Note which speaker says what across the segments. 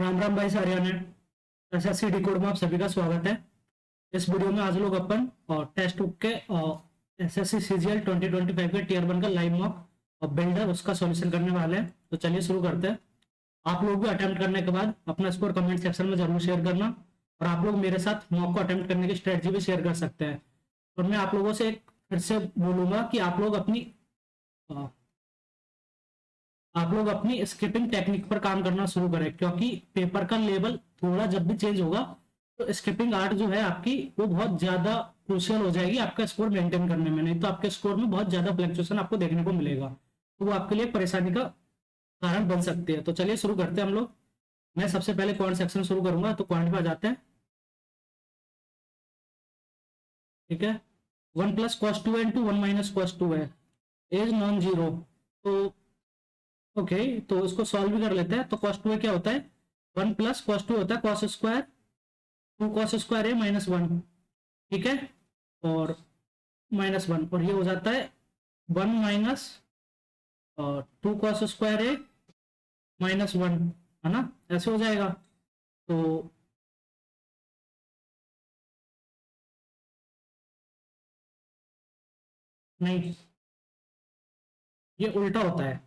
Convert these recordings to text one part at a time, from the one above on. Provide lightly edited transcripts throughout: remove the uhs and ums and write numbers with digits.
Speaker 1: राम राम भाई सारिया ने एसएससी डिकोड में आप सभी का स्वागत है। इस वीडियो में आज लोग अपन टेक्स्ट बुक के एसएससी सीजीएल 2025 के टीयर 1 का लाइव मॉक और बिल्डर उसका सॉल्यूशन करने वाले हैं। तो चलिए शुरू करते हैं। आप लोग भी अटेम्प्ट करने के बाद अपना स्कोर कमेंट सेक्शन में जरूर शेयर करना और आप लोग मेरे साथ मॉक को अटेम्प्ट करने की स्ट्रेटजी भी शेयर कर सकते हैं। और मैं आप लोगों से एक फिर से बोलूंगा कि आप लोग अपनी स्किपिंग टेक्निक पर काम करना शुरू करें, क्योंकि पेपर का लेवल थोड़ा जब भी चेंज होगा तो स्किपिंग आर्ट जो है आपकी वो बहुत ज्यादा क्रूशियल हो जाएगी आपका स्कोर मेंटेन करने में। नहीं तो आपके स्कोर में बहुत ज्यादा फ्लक्चुएशन आपको देखने को मिलेगा, तो वो आपके लिए परेशानी का कारण बन सकती है। तो चलिए शुरू करते हैं हम लोग। मैं सबसे पहले क्वांट सेक्शन शुरू करूंगा, तो क्वांट पे आ जाते हैं। ठीक है, 1 + cos 2 इंटू 1 - cos 2 है, एज नॉन जीरो। तो ओके, तो इसको सॉल्व भी कर लेते हैं। तो cos 2 क्या होता है, 1 + cos 2 होता है cos स्क्वायर 2 cos स्क्वायर है -1। ठीक है, और -1 और ये हो जाता है 1 - 2 cos स्क्वायर है -1, है ना, ऐसे हो जाएगा। तो नहीं, ये उल्टा होता है।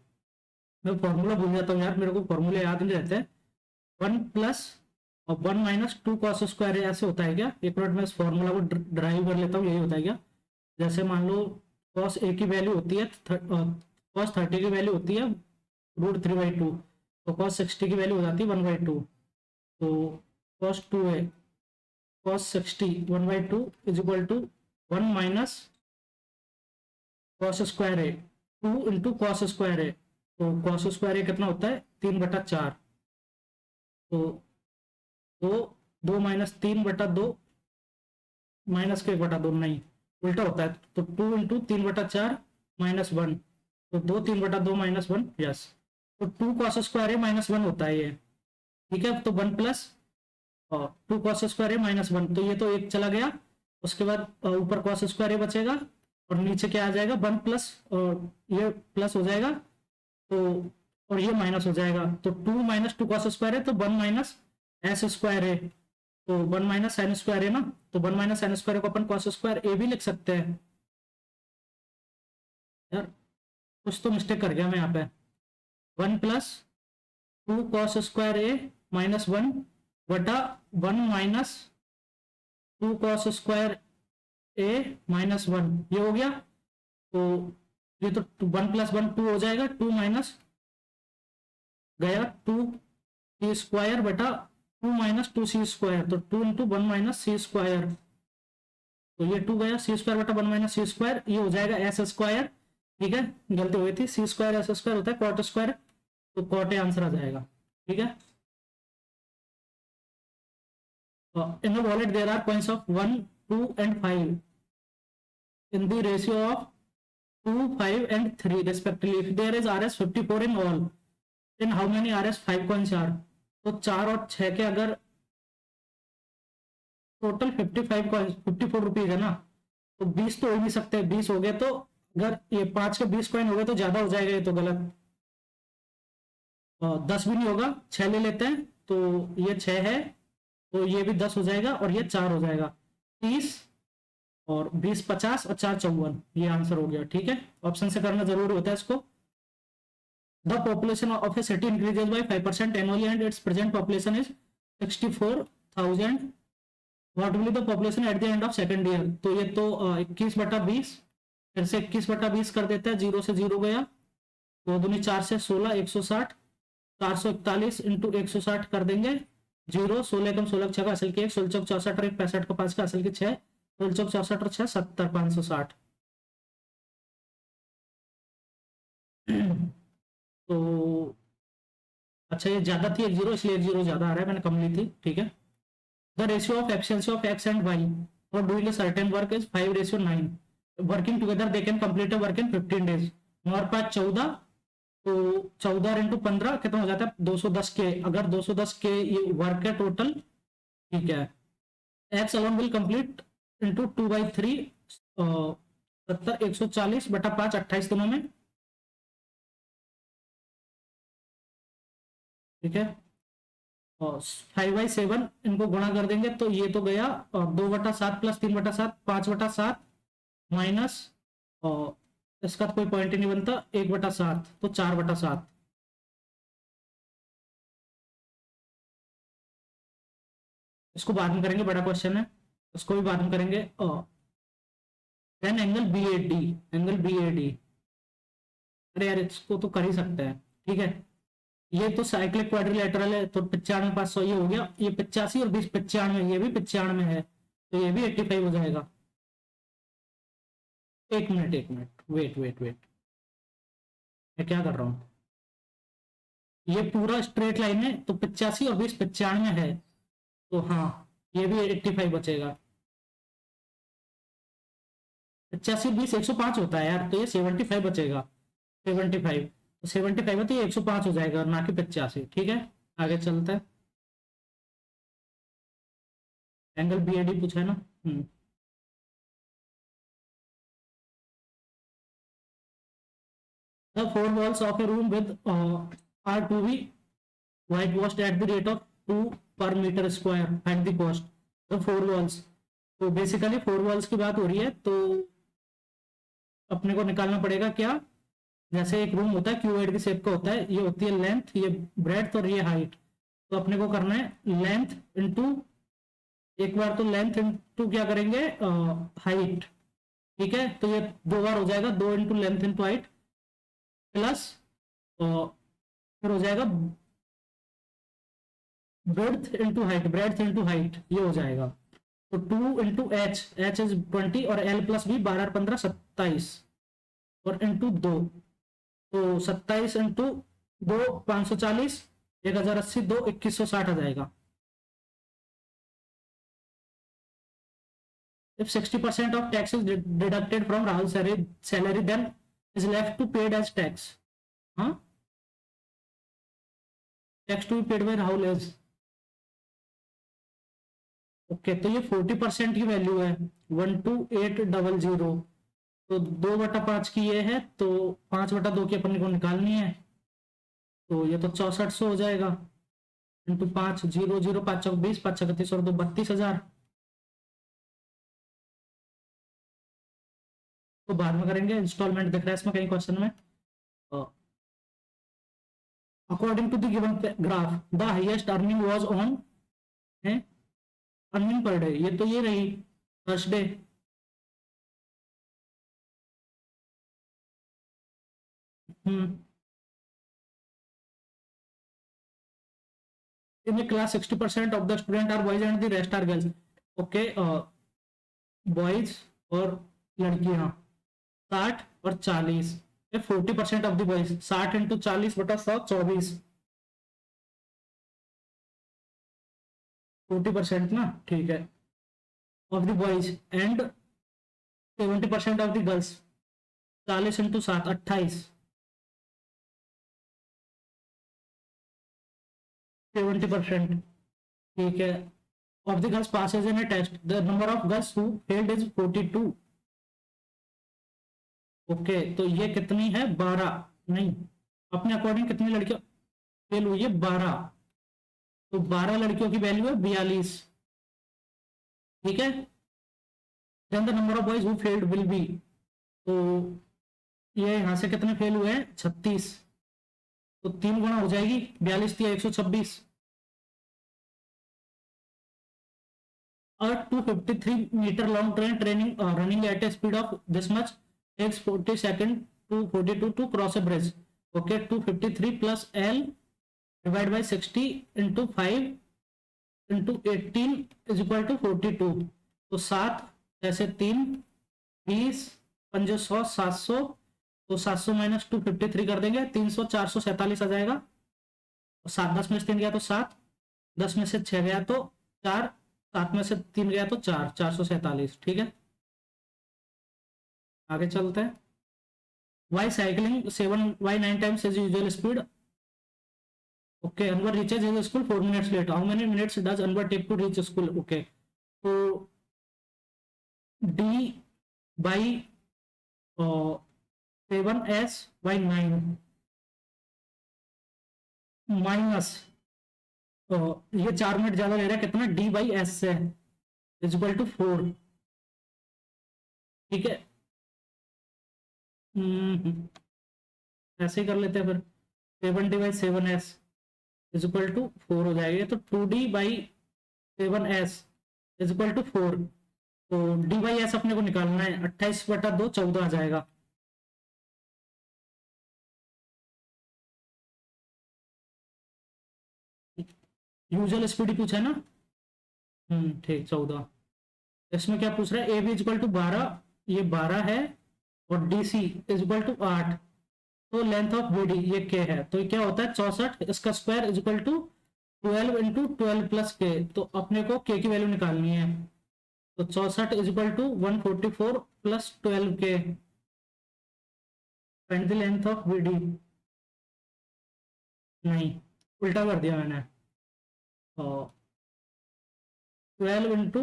Speaker 1: मैं फॉर्मूला भूल जाता हूँ यार, मेरे को फॉर्मूले याद नहीं रहते। 1 + 1 - 2 cos स्क्वायर है, ऐसे होता है क्या? एक मिनट में इस फॉर्मूला को ड्राइव कर लेता हूँ, यही होता है क्या? जैसे मान लो cos A की वैल्यू होती है cos 30 की वैल्यू होती है √3/2, तो cos 60 की वैल्यू हो जाती है 1/2। तो cos 60 1/2 is equal to 1 - cos square है 2 × cos स्क्वायर है। तो cos स्क्वायर है कितना होता है, 3/4। तो दो 2 - 3/2 -1/2 नहीं, उल्टा होता है। तो 2 × 3/4 -1, तो 2 3/2 -1, यस। तो 2 cos स्क्वायर है -1 होता है ये। ठीक है, तो 1 + 2 cos स्क्वायर है -1, तो ये तो एक चला गया। उसके बाद ऊपर cos स्क्वायर है बचेगा और नीचे क्या आ जाएगा, 1 प्लस और ये प्लस हो जाएगा, तो और ये माइनस हो जाएगा। तो 2 - 2 cos स्क्वायर है, तो 1 - s स्क्वायर है। तो 1 - sin स्क्वायर है ना, तो 1 - sin स्क्वायर को अपन cos स्क्वायर ए भी लिख सकते हैं। यार कुछ तो मिस्टेक कर गया मैं यहाँ पे। 1 + 2 cos स्क्वायर ए -1/(2 cos स्क्वायर ए -1) ये हो गया। तो ये तो 1 + 1 2 हो जाएगा, 2 माइनस गया 2 c² / 2 - 2c², तो 2 × 1 - c²। तो ये 2 गया, c²/1 - c², ये हो जाएगा s²। ठीक है, गलती हो गई थी, c²s² होता है cot स्क्वायर, तो cot आंसर आ जाएगा। ठीक है, in the wallet there are coins of 1 2 and 5 in the ratio of 2 5 and 3 respectively. If there is rs 54 in all, then how many rs 5 coins are? तो 4 और 6 के अगर टोटल 55 कॉइन्स 54 रुपीज है ना, तो 20 तो हो ही नहीं सकते। 20 हो गए तो अगर ये 5 के 20 कॉइन हो गए तो ज्यादा हो जाएगा, ये तो गलत। 10 भी नहीं होगा, 6 ले लेते हैं, तो ये 6 है, तो ये भी 10 हो जाएगा और ये 4 हो जाएगा। 30 और 20 50 और 4 54, ये आंसर हो गया। ठीक है, ऑप्शन से करना जरूरी होता है इसको। The population of A city increases by 5% annually and it's present population is 64,000। What will the population at the end of second year? तो ये तो 21/20, फिर से 21/20 कर देते हैं, 0 से 0 गया, 2 दूनी 4 से 16 160, 441 इंटू 160 कर देंगे। 0 16 कम 16 6 का असल की 1, 16 चौक 64 और 1 65 का 5 का असल की 6, 16 चौक 64 और 6 70 560। तो अच्छा, ये ज्यादा थी 1 0, इसलिए 1 0 ज्यादा आ रहा है, मैंने कम ली थी। ठीक है, the ratio of efficiency of X and Y for doing a certain work is 5:9। Working together they can complete a work in 15 days। हमारे पास 14, तो 14 इंटू 15 कितना हो जाता है, 210 के। अगर 210 के ये वर्क है टोटल, ठीक है, x alone will complete into 2/3, 70 140/5 28 दिनों में। ठीक है, और 5/7 इनको गुणा कर देंगे तो ये तो गया 2/7 प्लस 3/7 5/7 माइनस, और इसका तो कोई पॉइंट ही नहीं बनता, 1/7 तो 4/7। इसको बाद में करेंगे, बड़ा क्वेश्चन है, इसको भी बाद में करेंगे। Then angle B A D, angle B A D, अरे यार इसको तो कर ही सकते हैं, ठीक है। ये तो साइक्लिक क्वाड्रिलेटरल है, तो 95/500 ये हो गया, ये 85 और 20 95, ये भी 95 है, तो ये भी 85 हो जाएगा। एक मिनट वेट वेट वेट, मैं क्या कर रहा हूँ, ये पूरा स्ट्रेट लाइन है तो 85 और 20 95 है, तो हाँ ये भी 85 बचेगा। 85 20 105 होता है यार, तो ये 75 बचेगा, 75, तो 75 है तो ये 105 हो जाएगा, ना कि 85, ठीक है। आगे चलते हैं, एंगल बी ए डी पूछा है ना। The four walls of a room with are to be whitewashed at the rate of 2 per meter square at the cost. The four walls, तो बेसिकली फोर वॉल्स की बात हो रही है, तो अपने को निकालना पड़ेगा क्या, जैसे एक रूम होता है क्यूबॉइड की शेप का होता है, ये होती है लेंथ, ये ब्रेड्थ और ये हाइट, तो अपने को करना है लेंथ इंटू, एक बार तो लेंथ इंटू क्या करेंगे हाइट, ठीक है, तो ये 2 बार हो जाएगा, 2 into length into height plus, फिर हो जाएगा breadth into height, breadth into height ये हो जाएगा, तो 2 इंटू एच, एच इज 20 और एल प्लस बी 12 15 27 और इंटू 2, तो 27 इंटू 2 540, 1080 2 2160 आ जाएगा। If 60% of tax is deducted from Rahul's salary, then is left to paid as tax. हाँ, tax to be paid by Rahul is, okay, तो ये 40% की value है, 12800, तो 2/5 की ये है, तो 5/2 की अपन को निकालनी है, तो ये तो 6400 हो जाएगा, इंटू 5 0 0 5 चौक 20 5 31 और 2 32,000, तो बाद में करेंगे, इंस्टॉलमेंट दिख रहा है इसमें कहीं क्वेश्चन में। According to the given graph the highest earning was on, है अर्निंग पर डे, ये तो ये रही Thursday, hmm, in a class 60% of the student are boys and the rest are girls, okay, boys और लड़कियां 60 और 40, 40% of the boys, 60 into 40/100 24, 40% ना, ठीक है, of the boys and 70% of the girls, 40 into 7 28, 70%, ठीक है, of the girls passes in a test, the number of girls who failed is 42, okay, तो ये कितनी है 12, नहीं अपने अकॉर्डिंग कितनी लड़कियां फेल हुई है 12, तो 12 लड़कियों की वैल्यू है 42, ठीक है। Then the number of boys who failed will be, तो ये यहां से कितने फेल हुए हैं 36, तो 3 गुना हो जाएगी, 42 या 126, और 253 meter long train training running at a speed of this much takes 40 seconds to 42 to cross a bridge, okay, 253 plus L divided by 60 into 5 into 18 is equal to 42, तो 7 ऐसे 3 20 500 700, तो 700 माइनस 253 कर देंगे, 300 447 आ जाएगा, और 7 10 में से 3 गया तो 7, 10 में से 6 गया तो 4, 7 में से 3 गया तो 4, 447, ठीक है। आगे चलते हैं, Y cycling 9 times his usual speed, okay, Anwar reaches his school 4 minutes late, how many minutes does Anwar take to reach school, okay, तो d by 7s/9 माइनस ये 4 मिनट ज्यादा ले रहा है, कितना डी बाई एस से is equal to 4। ठीक है। हम्म, ऐसे ही कर लेते हैं फिर। 7D/7S इज इक्वल टू 4 हो जाएगा, तो 2D/7S इज इक्वल टू 4। तो डी बाई एस अपने को निकालना है, 28/2 14 आ जाएगा। यूजुअल स्पीड पूछा है ना। ठीक, 14। इसमें क्या पूछ रहा है, ए बी इक्वल टू 12, ये 12 है, और D C is equal to 8। तो लेंथ ऑफ बी डी ये के है, तो ये क्या होता है 64, इसका square is equal to 12 into 12 plus K. तो अपने को के की वैल्यू निकालनी है, तो 64 is equal to 144 plus 12 K. Find the length of B D. नहीं, उल्टा कर दिया मैंने। 12 into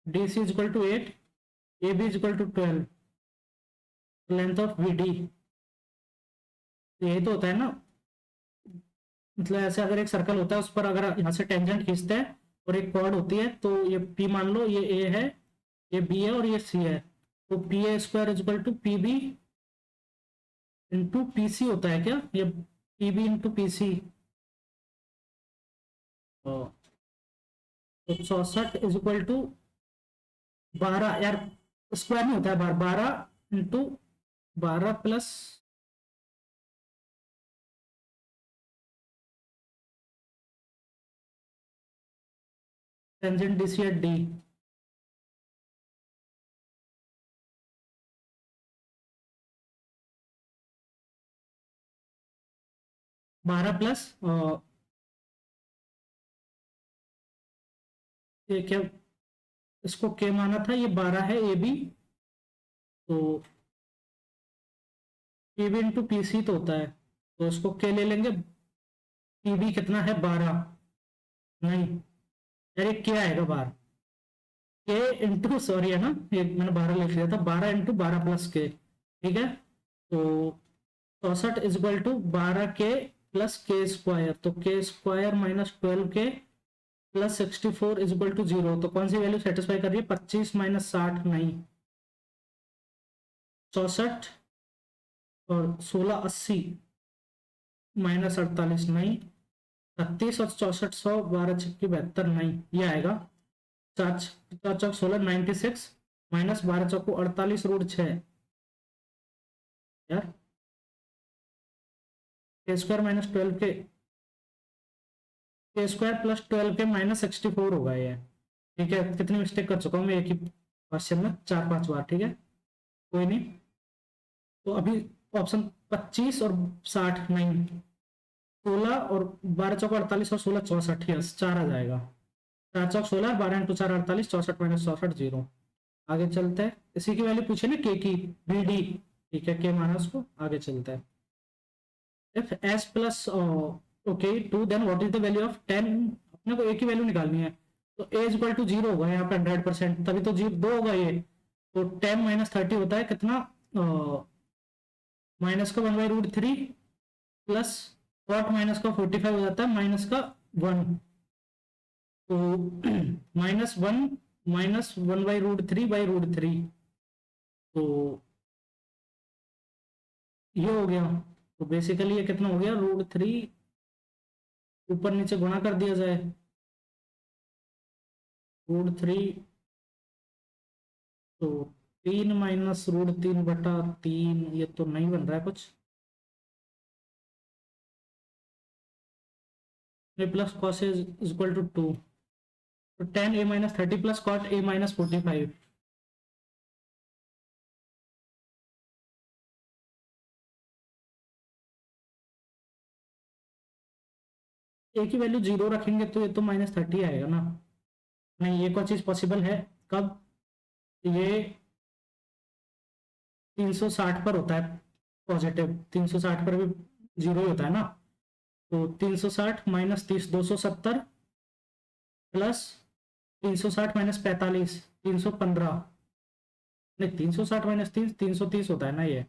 Speaker 1: D C is equal to 8, A B is equal to 12, length of B D. यही तो होता है ना, मतलब ऐसे अगर एक सर्कल होता है उस पर अगर यहाँ से टेंजेंट खींचते हैं और एक कॉर्ड होती है, तो ये P मान लो, ये A है, ये B है और ये C है। तो P A square is equal to P B into P C होता है क्या, ये P B into P C. तो 64 इज इक्वल टू 12 यार, स्क्वायर नहीं होता है बार, 12 into 12 plus tangent D C at D. 12 plus ये क्या, इसको के माना था, ये 12 है ए बी, तो P B into P C तो होता है, तो इसको के ले लेंगे। पी बी कितना है 12, नहीं यार, ये क्या आएगा बाहर, के इंटू, सॉरी है ना, ये मैंने 12 लिख लिया था, 12 इंटू 12 प्लस के। ठीक है, तो 64 इज इक्वल टू 12 के प्लस के स्क्वायर, तो के स्क्वायर माइनस 12 के प्लस 64 इज इक्वल टू 0। तो कौन सी वैल्यू सेटिस्फाई कर रही है, 25 माइनस 60, नहीं 64, और 1680 माइनस 48, नहीं 36 और 64, 100 12 छक्की 72, नहीं ये आएगा। 4 4 16 96 माइनस 12 चौको 48 रूट 6 यार, के स्क्वायर माइनस 12 के स्क्वायर प्लस 12 के माइनस 64 होगा ये। ठीक है, कितनी मिस्टेक कर चुका हूँ मैं एक ही क्वेश्चन में, 4 5 बार। ठीक है, कोई नहीं। तो अभी ऑप्शन 25 और 60, नहीं 16 और 12 चौको 48 और 16 64, यस 4 आ जाएगा। 4 चौक 16, 12 इंटू 4 48, 64 माइनस 64 0। आगे चलते हैं, इसी की वैल्यू पूछे ना के की, बी डी। ठीक है, के माना उसको, आगे चलते हैं। If S plus okay 2, then what is the value of 10। अपने को ए की वैल्यू निकालनी है, तो ए इज इक्वल टू 0 होगा यहाँ पे 100%, तभी तो 2 होगा ये। तो 10 माइनस 30 होता है कितना, माइनस का 1/√3 प्लस कॉट माइनस का 45 हो जाता है, माइनस का 1, तो -1 माइनस 1/√3/√3, तो ये हो गया। तो बेसिकली ये कितना हो गया, √3 ऊपर नीचे गुणा कर दिया जाए, √3, तो 3 माइनस √3/3, ये तो नहीं बन रहा है कुछ, A plus cos is equal to 2, तो 10 a minus 30 plus cot a minus 45। A की वैल्यू 0 रखेंगे तो ये तो -30 आएगा ना, नहीं ये कोई चीज पॉसिबल है कब, ये 360 पर होता है पॉजिटिव, 360 पर भी 0 ही होता है ना, तो 360 माइनस 30 270 प्लस 360 माइनस 45 315, नहीं, 360 माइनस 330 होता है ना ये,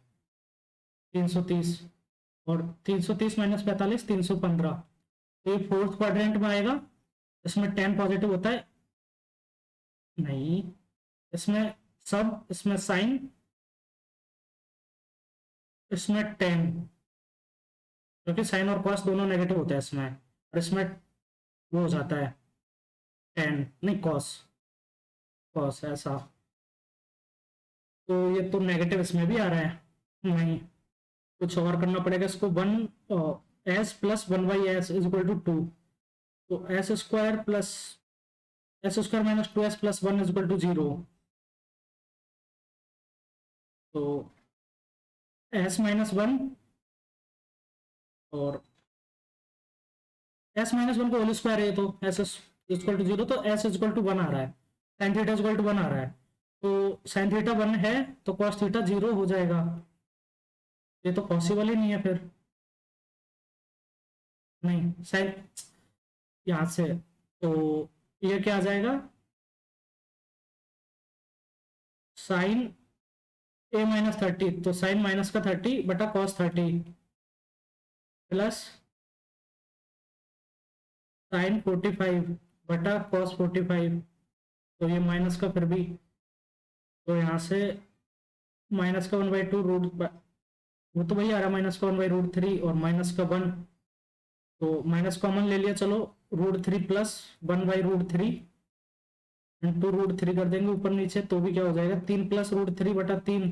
Speaker 1: 330, और 330 माइनस 45 315। तो ये फोर्थ क्वाड्रेंट में आएगा, इसमें 10 पॉजिटिव होता है, नहीं, इसमें सब, इसमें साइन, इसमें 10, क्योंकि साइन और कॉस दोनों नेगेटिव होते हैं इसमें, और इसमें वो हो जाता है 10, नहीं कॉस, कॉस ऐसा, तो ये तो नेगेटिव इसमें भी आ रहा है, नहीं, कुछ और करना पड़ेगा इसको, one S plus one by S is equal to two, तो S square plus S square minus two S plus one is equal to zero, तो एस माइनस वन, और एस माइनस वन को होल स्क्वायर है, तो S equal to zero, तो S equal to one आ रहा है, sine theta equal to one आ रहा है, तो साइन थीटा वन है तो कॉस थीटा जीरो हो जाएगा, ये तो पॉसिबल ही नहीं है फिर, नहीं साइन, यहां से, तो ये क्या आ जाएगा, साइन ए माइनस 30, तो साइन माइनस का 30 बटा कॉस 30 प्लस साइन 45 बटा कॉस 45, तो ये माइनस का फिर भी, तो यहाँ से माइनस का 1/2 रूट, वो तो वही आ रहा है, माइनस का 1/√3 और माइनस का 1, तो माइनस कॉमन ले लिया, चलो √3 प्लस 1/√3 इंटू √3 कर देंगे ऊपर नीचे, तो भी क्या हो जाएगा, 3 प्लस √3 बटा 3,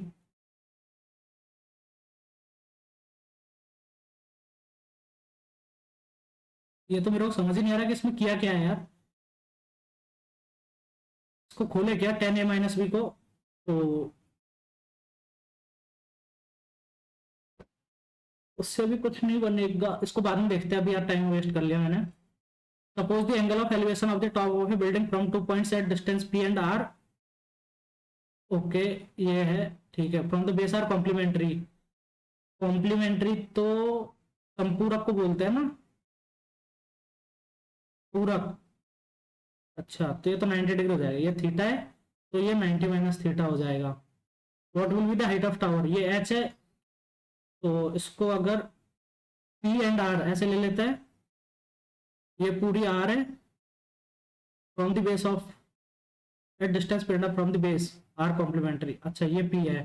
Speaker 1: ये तो मेरे को समझ ही नहीं आ रहा कि इसमें किया क्या है यार, इसको खोले क्या 10a माइनस बी को, तो उससे भी कुछ नहीं बनेगा, इसको बाद में देखते हैं, अभी यार टाइम वेस्ट कर लिया मैंने। Suppose the angle of elevation of the top of a building from 2 points at distance P and R, okay, ये है, ठीक है, from the base R complementary, complementary तो संपूरक को बोलते हैं ना, पूरक, अच्छा, तो ये तो 90 डिग्री हो जाएगा, ये थीटा है, तो ये 90 माइनस थीटा हो जाएगा। What will be the height of tower, ये एच है, तो इसको अगर पी एंड आर ऐसे ले लेते हैं, ये पूरी आर है, from the base of at distance P and R from the base R complementary, अच्छा ये पी है,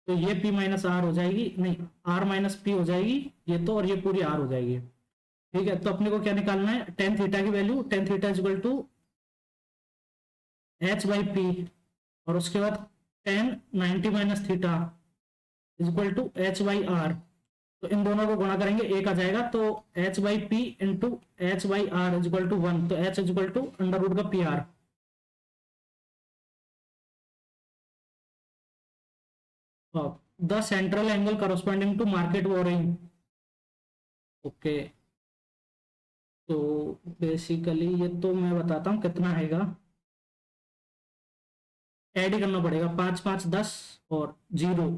Speaker 1: तो ये पी माइनस आर हो जाएगी, नहीं आर माइनस पी हो जाएगी ये तो, और ये पूरी आर हो जाएगी, ठीक है। तो अपने को क्या निकालना है, टेन थीटा की value, tan theta is equal to H by P, और उसके बाद tan 90 minus theta is equal to H by R, तो इन दोनों को गुणा करेंगे, एक आ जाएगा, तो H by P into H by R is equal to 1, तो H is equal to under root का P R, the central angle corresponding to market boring, okay, तो बेसिकली ये तो मैं बताता हूँ कितना आएगा, ऐड ही करना पड़ेगा, 5 5 10 और 0,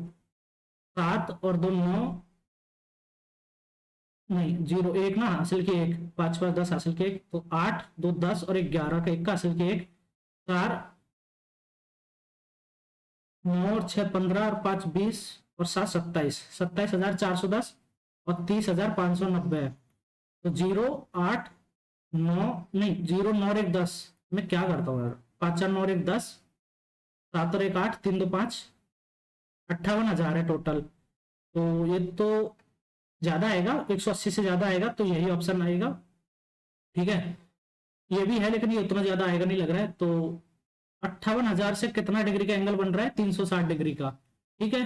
Speaker 1: 7 और 2 9, नहीं 0 1 ना हासिल के एक, 5 5 10 हासिल के एक, तो 8 2 10 और 11 का एक का हासिल के एक, 4 9 और 6 15 और 5 20 और 7 27, 27,410 और 30,590 है, तो 0 8 9, नहीं 0 9 और 1 10, मैं क्या करता हूँ यार, 5 4 9 और 1 10, 7 और 1 8, 3 2 5, 58,000 है टोटल, तो ये तो ज्यादा आएगा, 180 से ज्यादा आएगा, तो यही ऑप्शन आएगा, ठीक है। ये भी है लेकिन ये उतना ज्यादा आएगा नहीं लग रहा है, तो 58,000 से कितना डिग्री का एंगल बन रहा है, 360 डिग्री का, ठीक है।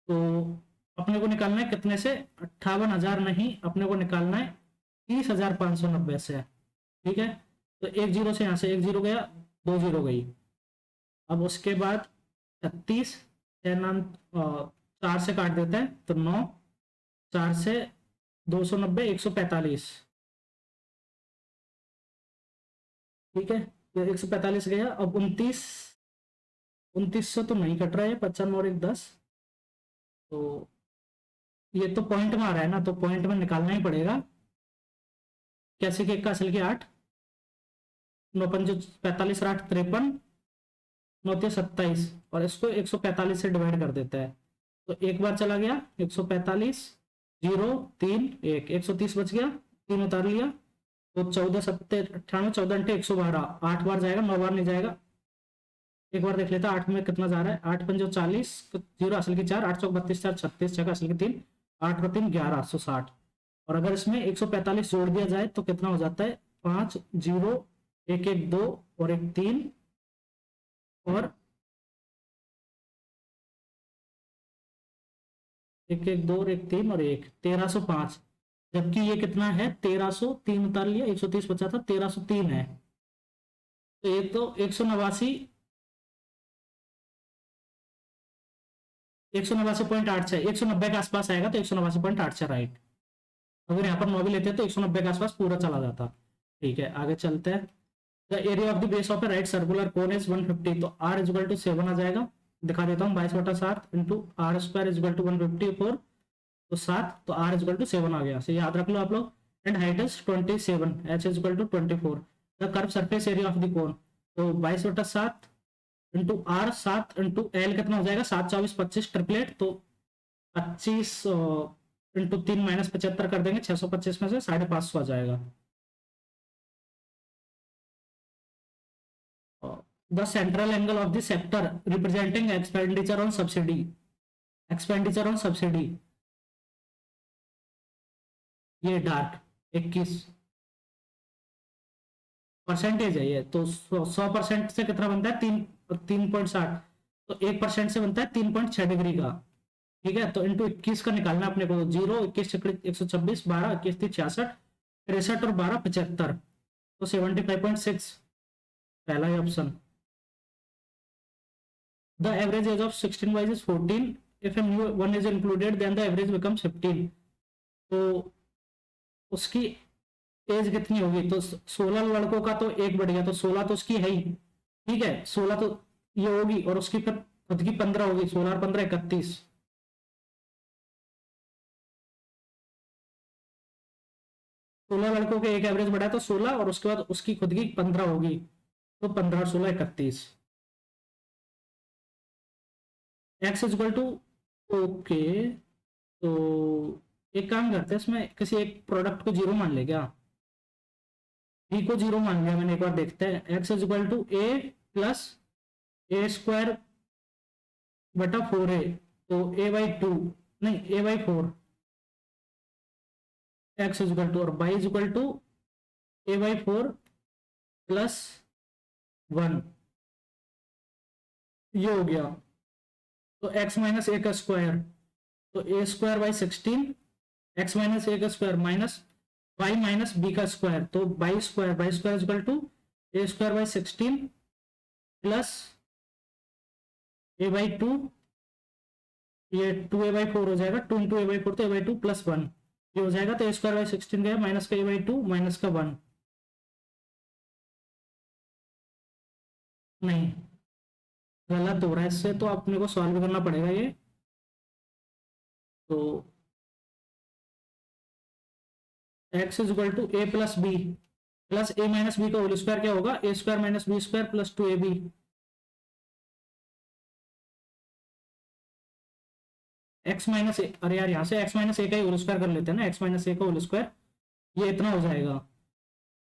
Speaker 1: तो अपने को निकालना है कितने से, 58,000 नहीं, अपने को निकालना है 30,590 से, ठीक है। तो एक जीरो से यहाँ से एक जीरो गया, दो जीरो गई, अब उसके बाद 36, 4 से काट देते हैं तो 9, 4 से 290, 145, ठीक है, तो 145 गया, अब 29, 29 से तो नहीं कट रहा है, 55 और 1 10, तो ये तो पॉइंट में आ रहा है ना, तो पॉइंट में निकालना ही पड़ेगा, कैसे के 1 का असल के 8, 9 5 45 8 53, 9 27 और इसको 145 से डिवाइड कर देता है। तो एक बार चला गया 145 0 3 1 130 बच गया, 3 उतार लिया तो 14 7 98 14 अंटे 112, 8 बार जाएगा 9 बार नहीं जाएगा। एक बार देख लेता 8 में कितना जा रहा है, 8 पंजो 40, 0 असल की 4, 8 चौक 32 4 36 6 असल की 3, 8 और 3 11 160। और अगर इसमें 145 जोड़ दिया जाए तो कितना हो जाता है, 5 0 1 1 2 और 1 3 और 1 1 2 और 1 3 और 1 1305। जबकि ये कितना है 1303, उतार लिया 130 बचा था 1303 है। तो ये तो 189.86, 190 के आसपास आएगा तो 189.86 राइट। अगर यहाँ पर 9 भी लेते हैं तो 190 के आसपास पूरा चला जाता। ठीक है आगे चलते हैं। The area of the base of a right circular cone is 150, तो r इज इक्वल टू 7 आ जाएगा। दिखा देता हूँ 22/7 into R square is equal to 154, तो 7, तो r इज इक्वल टू 7 आ गया। से याद रख लो आप लोग। And height is 27, h is equal to 24। The curve surface area of the cone, तो 22/7 इंटू आर 7 इंटू एल कितना हो जाएगा 7 24 25 ट्रिपलेट, तो 25 इंटू 3 माइनस 75 कर देंगे, 625 में से 550 आ जाएगा। The central angle of the sector representing expenditure on subsidy, expenditure on subsidy, ये डार्क 21 परसेंटेज है ये। तो 100% से कितना बनता है 3.60, तो 1% से बनता है 3.6 डिग्री का। ठीक है तो इंटू 21 का निकालना अपने को, 0 21 126 12 21 66 63 और 12 75, तो 75.6 पहला ही option. The average age of 16 is 14, if one is included then the average becomes 15। तो उसकी एज कितनी होगी, तो 16 लड़कों का तो एक बढ़ गया, तो 16 तो उसकी है ही। ठीक है 16 तो ये होगी और उसकी फिर खुद की 15 होगी, 16 और 15 31। 16 लड़कों के एक एवरेज बढ़ा तो 16 और उसके बाद उसकी खुद की 15 होगी, तो 15 और 16 31। X is equal to, okay तो एक काम करते हैं इसमें किसी एक प्रोडक्ट को जीरो मान ले क्या, बी को जीरो मान लिया मैंने, एक बार देखते हैं। X is equal to A plus A square बटा 4a, तो a/2 नहीं a/4, X is equal to और y is equal to a/4 plus 1, ये हो गया। तो x माइनस ए का स्क्वायर, तो A square by 16, X minus A का square minus Y minus B का स्क्वायर, तो by square is equal to A square by 16 plus a/2, ये 2a/4 हो जाएगा, 2 इंटू a/4 तो a/2 प्लस 1, ये हो जाएगा। तो ए स्क्वायर बाई 16 गया माइनस का a/2 माइनस का 1, नहीं गलत हो रहा है, इससे तो अपने को सॉल्व करना पड़ेगा ये। तो x is equal to A plus B plus A minus B का होल स्क्वायर क्या होगा, A square minus B square plus 2ab, X minus A, अरे यार यहाँ से एक्स माइनस ए का ही होल स्क्वायर कर लेते हैं ना, एक्स माइनस ए का होल स्क्वायर, ये इतना हो जाएगा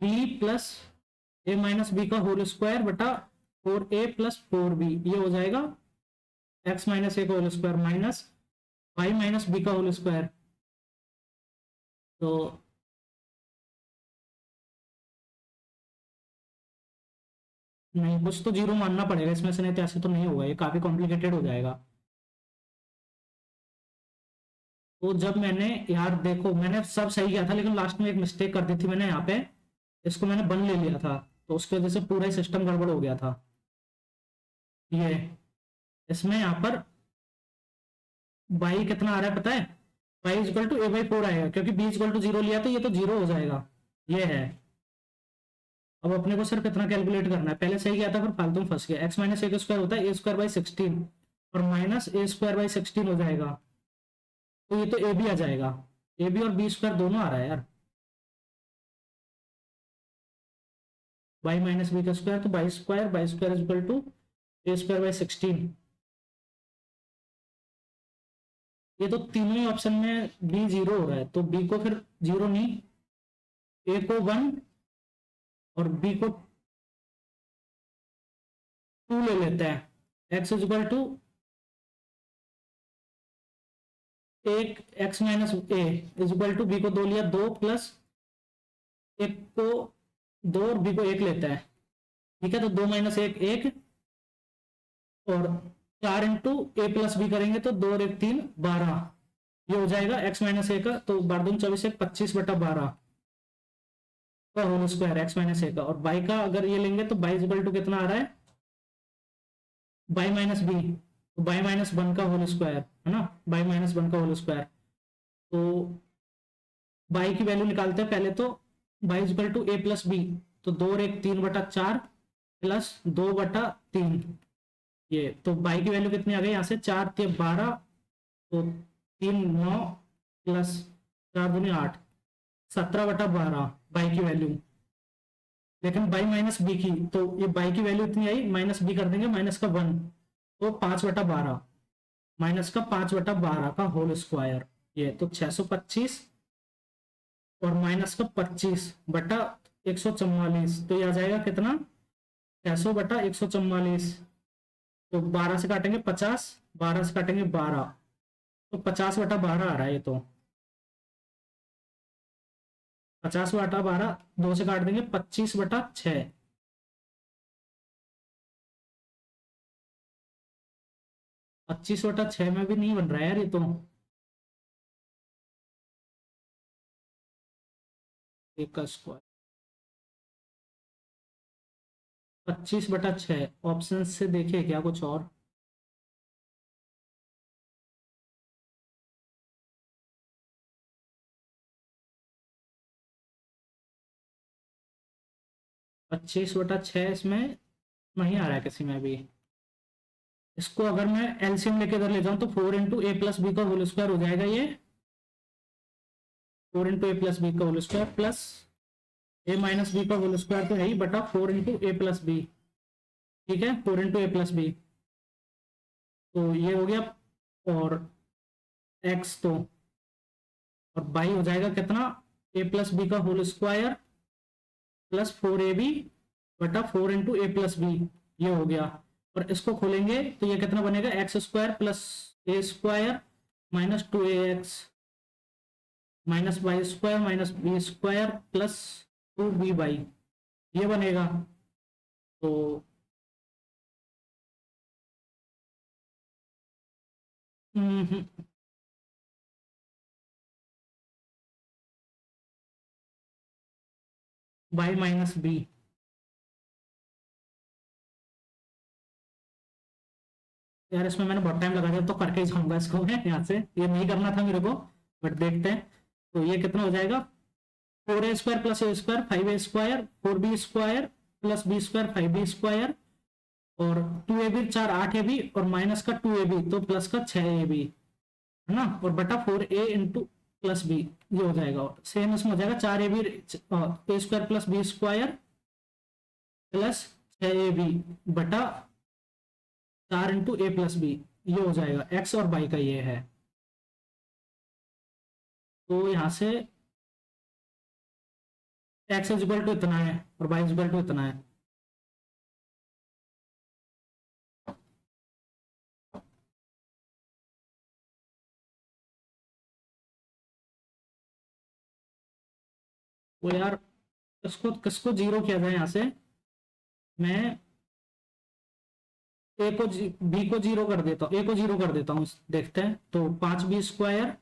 Speaker 1: B plus A minus B का होल स्क्वायर बटा 4a प्लस 4b, ये हो जाएगा एक्स माइनस ए का whole square minus Y minus B का होल स्क्वायर। तो नहीं कुछ तो जीरो मानना पड़ेगा इसमें से, नहीं तो ऐसे तो नहीं होगा, ये काफी कॉम्प्लिकेटेड हो जाएगा। तो जब मैंने, यार देखो मैंने सब सही किया था लेकिन लास्ट में एक मिस्टेक कर दी थी मैंने यहाँ पे, इसको मैंने बन ले लिया था, तो उसकी वजह से पूरा ही सिस्टम गड़बड़ हो गया था। ये इसमें यहाँ पर y कितना आ रहा है पता है, y is equal to a/4 आएगा, क्योंकि b इज इक्वल टू 0 लिया तो ये तो 0 हो जाएगा, ये है। अब अपने को सिर्फ इतना कैलकुलेट करना है, पहले सही किया था फिर फालतू में फंस गया। एक्स माइनस ए का स्क्वायर होता है ए स्क्वायर बाई 16 और माइनस ए स्क्वायर बाई 16 हो जाएगा, तो ये तो ए बी आ जाएगा, ए बी और बी स्क्वायर दोनों आ रहा है यार, बाई माइनस बी का स्क्वायर, तो by square is equal to A square by 16। ये तो तीनों ही ऑप्शन में बी जीरो हो रहा है, तो बी को फिर जीरो नहीं, ए को 1 और बी को 2 ले लेते हैं। एक्स इज इक्वल टू एक X minus A is equal to B को 2 लिया, 2 प्लस एक को 2 और बी को 1 लेता है। ठीक है, तो 2 माइनस एक 1 और 4 इंटू ए प्लस बी करेंगे तो 2 और 1 3 12, ये हो जाएगा एक्स माइनस ए का, तो 12×2 = 24 25/12 का whole square x minus A का। और बाई का अगर ये लेंगे तो बाई इज इक्वल टू कितना आ रहा है, बाई माइनस बी, तो बाई माइनस 1 का होल स्क्वायर है ना, बाई माइनस 1 का होल स्क्वायर। तो बाई की वैल्यू निकालते हैं पहले, तो by is equal to A plus B, तो 2 और 1 3/4 प्लस 2/3, ये तो बाई की वैल्यू कितनी आ गई यहाँ से, 4 × 12, तो 3 9 प्लस 4 दूनी 8, 17/12 बाई की वैल्यू। लेकिन बाई माइनस बी की, तो ये बाई की वैल्यू इतनी आई, माइनस बी कर देंगे माइनस का 1, तो 5/12 माइनस का 5/12 का होल स्क्वायर, ये तो 625 और माइनस का 25/144, तो ये आ जाएगा कितना, 600/144। तो 12 से काटेंगे 50, 12 से काटेंगे 12, तो 50/12 आ रहा है ये तो। 50/12 2 से काट देंगे 25/6, 25/6 में भी नहीं बन रहा है यार ये तो। एक का स्क्वायर 25/6, ऑप्शन से देखिए क्या कुछ और। पच्चीस बटा छः इसमें नहीं आ रहा है किसी में भी। इसको अगर मैं एलसीएम लेके इधर ले जाऊं तो 4 × a + b का होल स्क्वायर हो जाएगा ये, 4 × a + b का whole square plus a - b का होल स्क्वायर तो है ही, बटा 4 × a + b। ठीक है, 4 × a + b, तो ये हो गया। और x तो, और बाई हो जाएगा कितना, a + b का होल स्क्वायर प्लस 4ab बटा 4 × a + b, ये हो गया। और इसको खोलेंगे तो ये कितना बनेगा, x² plus a² minus 2ax minus y² minus b² plus 2b/, ये बनेगा। तो y माइनस बी, यार इसमें मैंने बहुत टाइम लगा दिया, तो करके ही जाऊंगा इसको मैं यहाँ से, ये नहीं करना था मेरे को, बट देखते हैं। तो ये कितना हो जाएगा, 4a² plus a² 5a² 4b² plus b² 5b² और 2ab 4 8ab और माइनस का 2ab तो प्लस का 6ab है ना, और बटा 4a इंटू प्लस बी, ये हो जाएगा। और सेम इसमें हो जाएगा 4ab a² plus b² plus 6ab बटा 4 इंटू a प्लस बी, ये हो जाएगा। एक्स और बाई का ये है, तो यहां से एक्स इज इक्वल टू इतना है और बाई इज इक्वल टू इतना है। वो यार इसको किसको जीरो किया जाए, यहां से मैं ए को बी को जीरो कर देता हूँ, ए को जीरो कर देता हूँ, देखते हैं। तो 5b²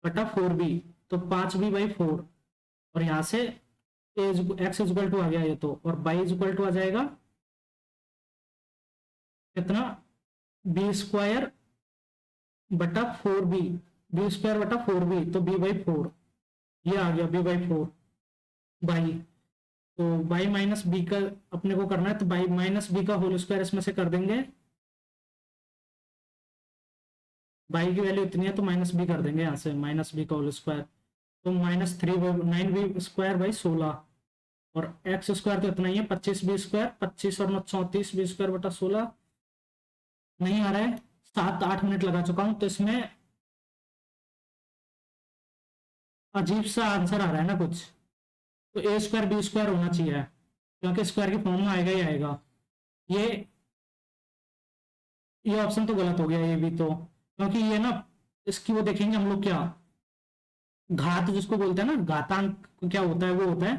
Speaker 1: बटा 4b, तो 5b/4, और यहां से एक्स इज इक्वल टू आ गया ये तो, और बाई इज इक्वल टू आ जाएगा कितना, b² बटा 4b, b² बटा 4b, तो b/4, ये आ गया b/4 बाई। तो बाई माइनस बी का अपने को करना है, तो बाई माइनस बी का होल स्क्वायर इसमें से कर देंगे, बाई की वैल्यू इतनी है तो माइनस बी कर देंगे यहाँ से, माइनस बी का होल स्क्वायर, तो -3 9b² / 16 और एक्स स्क्वायर तो इतना ही है 25 बी स्क्वायर, 25 और 9 34 बी स्क्वायर बटा 16 नहीं आ रहा है, 7-8 मिनट लगा चुका हूं, तो इसमें अजीब सा आंसर आ रहा है ना कुछ, तो ए स्क्वायर बी स्क्वायर होना चाहिए क्योंकि स्क्वायर की फॉर्म में आएगा ही आएगा। ये ये ऑप्शन तो गलत हो गया ये भी, तो क्योंकि ये ना इसकी वो देखेंगे हम लोग क्या घात जिसको बोलते हैं ना, घातांक क्या होता है वो होता है,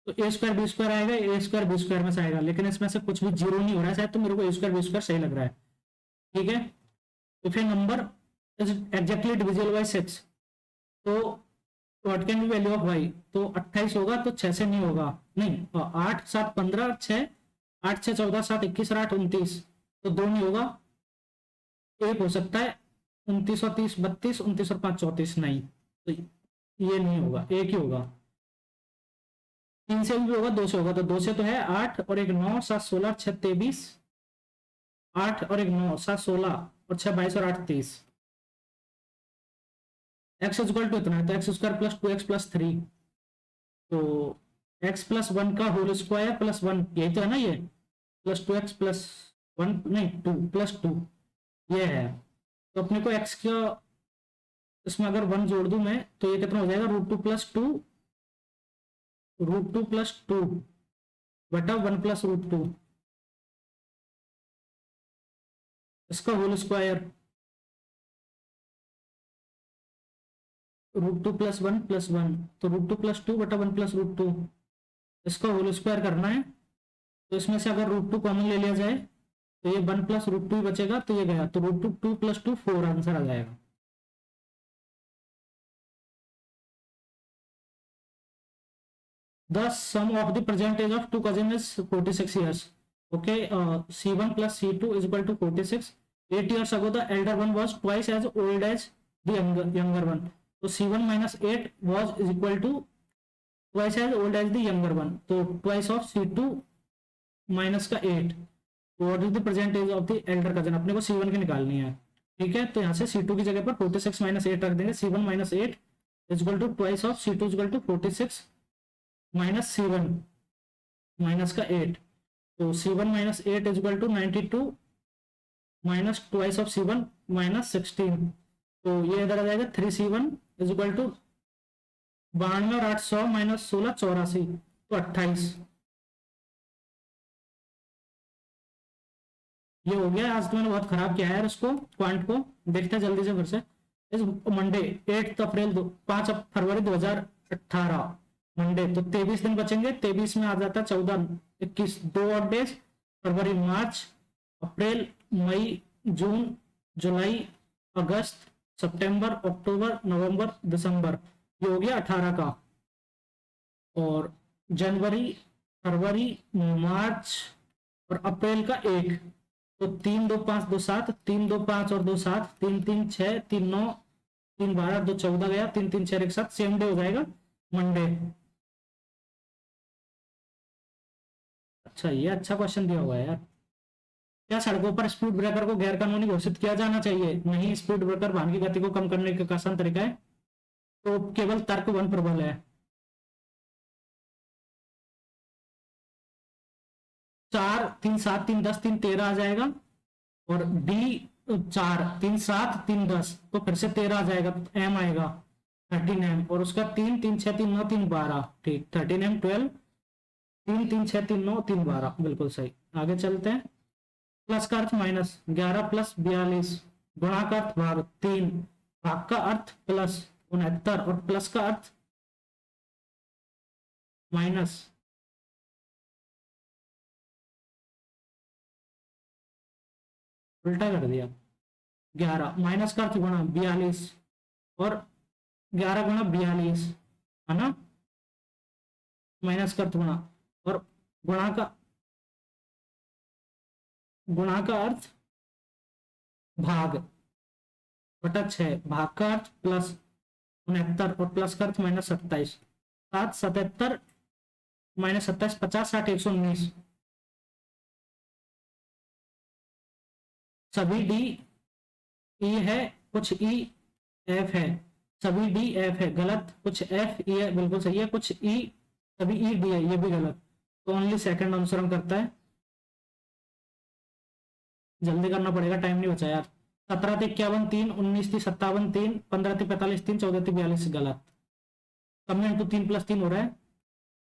Speaker 1: तो ए स्क्वायर बी स्क्वायर आएगा, ए स्क्वायर बी स्क्वायर में से आएगा, लेकिन इसमें से कुछ भी जीरो नहीं हो रहा है शायद, तो मेरे को ए स्क्वायर बी स्क्वायर सही लग रहा है। ठीक है, तो फिर number is exactly divisible by 6, तो what can be value of Y, तो 28 होगा, तो 6 से नहीं होगा, नहीं 8 7 15 6, 8 6 14 7 21 और 8 29, तो 2 नहीं होगा, एक हो सकता है 29 और 30 32, 29 और 5 34, नहीं, तो ये नहीं होगा, एक ही होगा। 3 से भी होगा, 2 से होगा, तो 2 से तो है 8 और 1 9 7 16 6 23, 8 और 1 9 7 16 और 6 22 और 8 30, एक्स इक्वल टू इतना है, तो x square plus 2x plus 3, तो x प्लस 1 का होल स्क्वायर प्लस 1, यही तो है ना ये, प्लस 2x प्लस 1 नहीं 2 प्लस 2 ये है, तो अपने को x का इसमें अगर 1 जोड़ दूं मैं, तो ये कितना हो जाएगा √2 प्लस 2 √2 प्लस 2 बटा 1 प्लस √2, इसका होल स्क्वायर √2 प्लस 1 प्लस 1, तो √2 प्लस 2 बटा 1 प्लस √2, इसका होल स्क्वायर करना है, तो इसमें से अगर √2 कॉमन ले लिया जाए तो ये 1 प्लस √2 ही बचेगा, तो ये गया, तो √2 2 प्लस 2 4 आंसर आ जाएगा। The sum of the present age of two cousins is 46 years. Okay, C1 plus C2 is equal to 46. 8 years ago, the elder one was twice as old as the younger one. So C1 minus 8 was is equal to twice as old as the younger one. So twice of C2 minus का 8. So what is the present age of the elder cousin? अपने को C1 की निकालनी है। ठीक है, तो यहाँ से C2 की जगह पर 46 minus 8 रख देंगे। C1 minus 8 is equal to twice of C2 is equal to 46 minus C1 minus का 8, तो C1 minus 8 is equal to 92 minus twice of C1 minus 16, तो ये इधर आ जाएगा 3C1 इज इक्वल टू 92 और 800 माइनस 16 84, तो 28। ये हो गया। आज तो मैंने बहुत खराब किया है यार इसको, क्वांट को। देखते हैं जल्दी से फिर से। इस मंडे 8 अप्रैल 5 फरवरी 2018 मंडे, तो 23 दिन बचेंगे। 23 में आ जाता है 14 21 2 और डेज, फरवरी मार्च अप्रैल मई जून जुलाई अगस्त सितंबर अक्टूबर नवंबर दिसंबर, ये हो गया 18 का। और जनवरी फरवरी मार्च और अप्रैल का 1, तो 3 2 5 2 7 3 2 5 और 2 7 3 3 6 3 9 3 12 2 14 गया, 3 3 6 1 7, सेम डे हो जाएगा मंडे। अच्छा, ये अच्छा क्वेश्चन दिया हुआ है यार। क्या सड़कों पर स्पीड ब्रेकर को गैर कानूनी घोषित किया जाना चाहिए? नहीं, स्पीड ब्रेकर वाहन की गति को कम करने का आसान तरीका है, तो केवल तर्क वन प्रबल है। 4 3 7 3 10 3 13 आ जाएगा, और डी 4 3 7 3 10, तो फिर से 13 आ जाएगा, तो एम आएगा 13M, और उसका 3 3 6 3 9 3 12, ठीक 13M 12 3 3 6 3 9 3 12, बिल्कुल सही। आगे चलते हैं। प्लस का अर्थ माइनस 11 प्लस 42, गुणा का अर्थ भाग 3, भाग का अर्थ प्लस 69, और प्लस का अर्थ माइनस, उल्टा कर दिया। 11 माइनस का अर्थ गुणा 42, और 11 गुणा 42 है ना, माइनस का अर्थ गुणा, और गुणा का अर्थ भाग बटा 6, भाग का अर्थ प्लस 69, और प्लस का अर्थ माइनस 27, 7 77 माइनस 27 50 60 119, सभी डी ई है, कुछ ई एफ है, सभी डी एफ है, गलत, कुछ एफ ई है, बिल्कुल सही है, कुछ ई सभी ई डी है, ये भी गलत। तो ओनली सेकंड अनुसरण करता है। जल्दी करना पड़ेगा, टाइम नहीं बचा यार। 17 × 51 3, 19 × 57 3, 15 × 45 3, 14 × 42 गलत। सब में इंटू 3 + 3 हो रहा है।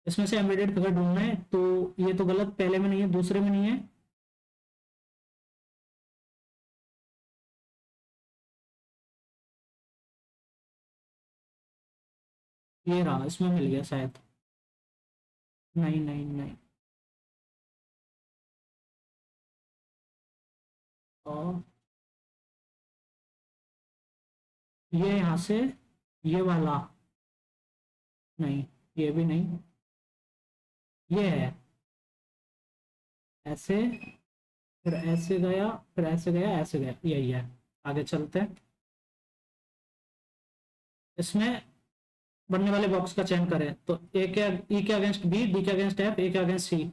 Speaker 1: इसमें से एम्बेडेड फिगर ढूंढना है, तो ये तो गलत, पहले में नहीं है, दूसरे में नहीं है। ये रहा, इसमें मिल गया शायद। नहीं नहीं नहीं। और ये यहां से, ये वाला नहीं, ये भी नहीं, ये है ऐसे, फिर ऐसे गया, फिर ऐसे गया, ऐसे गया, यही है। आगे चलते हैं। इसमें बनने वाले बॉक्स का चयन करें, तो ए के, ई के अगेंस्ट बी, डी के अगेंस्ट एफ, ए के अगेंस्ट सी।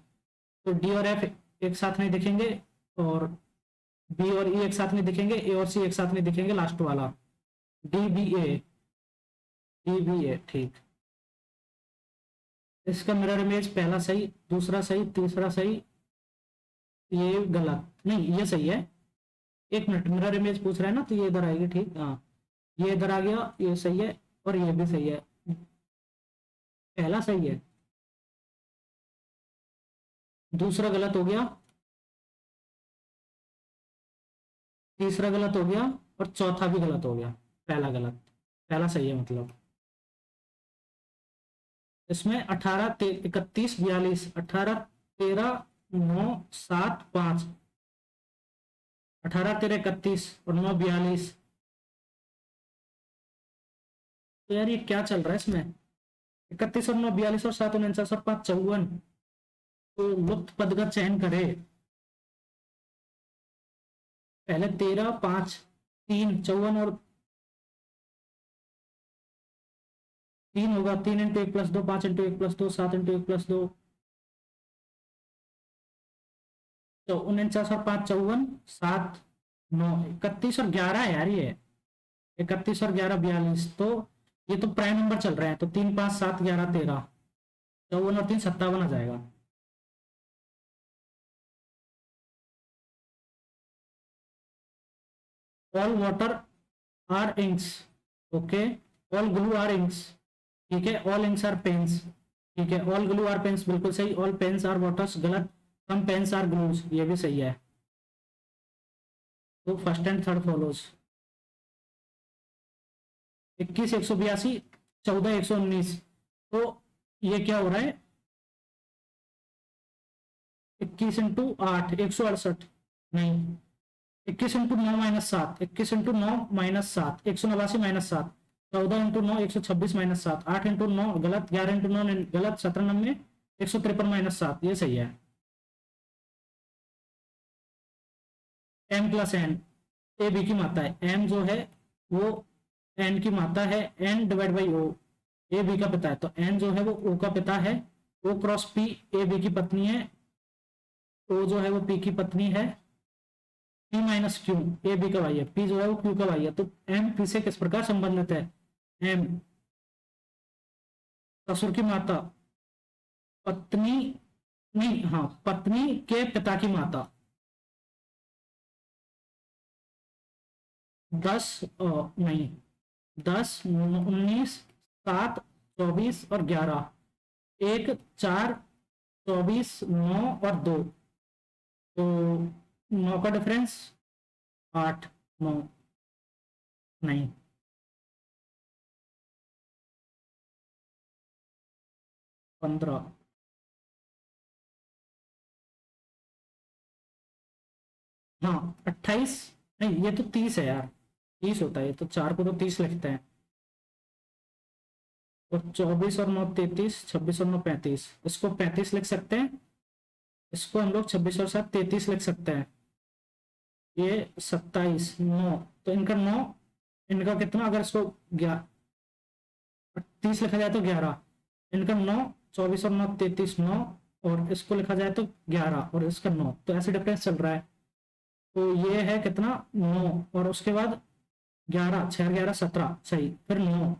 Speaker 1: तो डी और एफ एक साथ नहीं दिखेंगे, और बी और ई एक साथ नहीं दिखेंगे, ए और सी एक साथ नहीं दिखेंगे, लास्ट वाला D B A, D B ए, ठीक। इसका मिरर इमेज पहला सही, दूसरा सही, तीसरा सही, ये गलत नहीं, ये सही है। एक मिनट, मिरर इमेज पूछ रहा है ना, तो ये इधर आएगी, ठीक, हाँ। ये इधर आ गया, ये सही है, और ये भी सही है। पहला सही है, दूसरा गलत हो गया, तीसरा गलत हो गया, और चौथा भी गलत हो गया। पहला गलत, पहला सही है मतलब। इसमें 18 31 42, 18 13 9 7 5, 18 13 31 और 9 42। तो यार ये क्या चल रहा है इसमें? 31 और 9 42 और 7 49 और 5 54। तो लुप्त पद का चयन करे। पहले 13 5 3 54 और 3 होगा, 3 × 1 + 2, 5 × 1 + 2, 7 × 1 + 2, तो 49 और 5 54, 7 9 31 और 11 है यार ये। 31 और 11 42, तो ये तो प्राइम नंबर चल रहे हैं, तो 3 5 7 11 13, 54 और 3 57 आ जाएगा। All water are inks, okay. All glue are inks, ठीक है। ऑल इंक्स आर पेन्स, ठीक है। ऑल ग्लू आर पेन्स बिल्कुल सही। ऑल पेन्स आर वाटर्स गलत। सम पेन्स आर ग्लूज, ये भी सही है। तो फर्स्ट एंड थर्ड फॉलोज। 21 182, 14 119, तो ये क्या हो रहा है? 21 × 8 168, नहीं, 21 × 9 - 7, 21 × 9 - 7 189 - 7, 14 × 9 126 - 7, 8 × 9 गलत, 11 × 9 गलत, 17 153 - 7, ये सही है। m+n, ए बी की माता है। m जो है वो n की माता है, n/o, ए बी का पिता है, तो n जो है वो o का पिता है। o cross p a b की पत्नी है, o जो है वो p की पत्नी है। p - q ए बी का भाई है, p जो है वो q का भाई है। तो m p से किस प्रकार संबंधित है? m ससुर की माता, पत्नी, नहीं, हाँ, पत्नी के पिता की माता। 10 नहीं, 10 19 7 24 और 11, 1 4 24 9 और 2, तो 9 का डिफरेंस 8 9, नहीं, 15, हाँ 28, नहीं ये तो 30 है यार, 30 होता है, तो 4 को तो 30 लिखते हैं। और 24 और 9 33, 26 और 9 35, इसको 35 लिख सकते हैं। इसको हम लोग 26 और 7 33 लिख सकते हैं। ये 27 9, तो इनका 9, इनका कितना, अगर इसको 30 लिखा जाए तो 11, इनका 9, 24 और 9 33 9, और इसको लिखा जाए तो 11 और इसका 9, तो ऐसे डिफरेंस चल रहा है। तो ये है कितना, 9, और उसके बाद 11, 6 11 17 सही, फिर 9,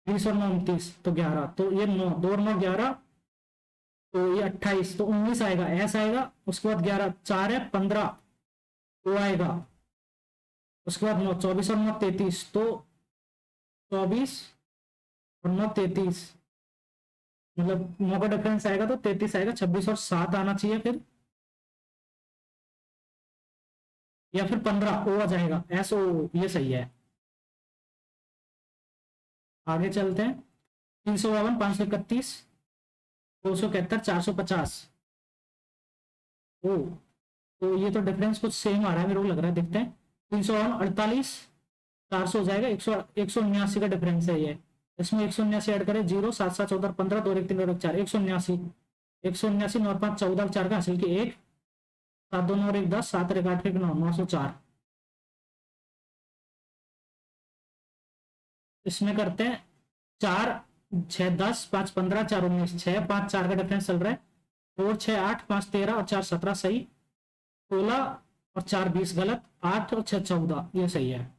Speaker 1: 30 और 9 29, तो 11, तो ये 9 2 और 9 11, तो ये 28, तो 19 आएगा, एस आएगा। उसके बाद 11, 4 है 15, ओ आएगा। उसके बाद 9, 24 और 9 33, तो 24 और 9 33, मतलब 9 का डिफरेंस आएगा तो 33 आएगा। 26 और 7 आना चाहिए फिर, या फिर 15 ओ आ जाएगा, एस ओ, ये सही है। आगे चलते हैं। 352, 531, 271, 450। ओ, तो ये तो डिफरेंस कुछ सेम आ रहा है मेरे को लग रहा है, देखते हैं। 348, 400 हो जाएगा। 179 का डिफरेंस है ये। इसमें 179 ऐड करें, 0 7 7 14 15 2 1 3 2 1 4, 179, 179 9 5 14 4 का हासिल की 1, 7 2 9 और 1 10, 7 1 8 1 9, 904। इसमें करते हैं 4 6 10 5 15 4 19, 6 5 4 का डिफरेंस चल रहा है। 4 6 8 5 13 और 4 17 सही। 16 और 4 20 गलत। 8 और 6 14, ये सही है।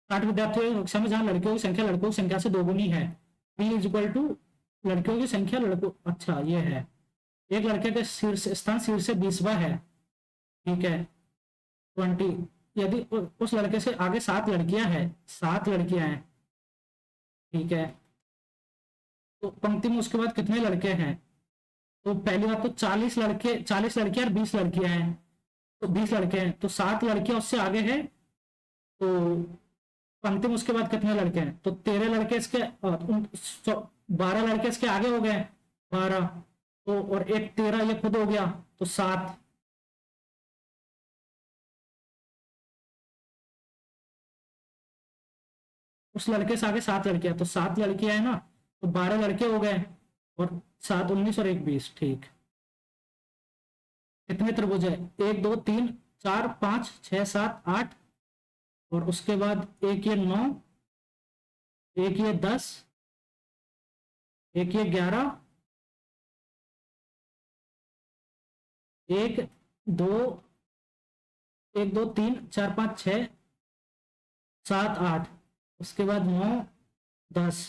Speaker 1: 60 विद्यार्थियों की कक्षा में जहां लड़कियों की संख्या लड़कों की संख्या से दोगुनी है, पी इज इक्वल टू लड़कियों की संख्या लड़कों, अच्छा ये है। एक लड़के का शीर्ष स्थान शीर्ष से 20वां है, ठीक है, 20। यदि उस लड़के से आगे 7 लड़कियां हैं, 7 लड़कियां हैं, ठीक है, तो पंक्ति में उसके बाद कितने लड़के हैं? तो पहली बात तो 40 लड़के, 40 लड़कियां और 20 लड़कियां हैं, तो 20 लड़के हैं, तो 7 लड़कियां उससे आगे है। तो पंक्ति में उसके बाद कितने लड़के हैं? तो 13 लड़के इसके, 12 लड़के इसके आगे हो गए, 12, तो और एक 13 ये खुद हो गया, तो 7। उस लड़के से आगे 7 लड़कियां, तो 7 लड़कियां है ना, तो 12 लड़के हो गए, और 7 19 और 1 20, ठीक। कितने त्रिभुज है? 1 2 3 4 5 6 7 8, और उसके बाद एक ये 9, एक ये 10, एक ये 11, एक दो, 1 2 3 4 5 6 7 8, उसके बाद 9 10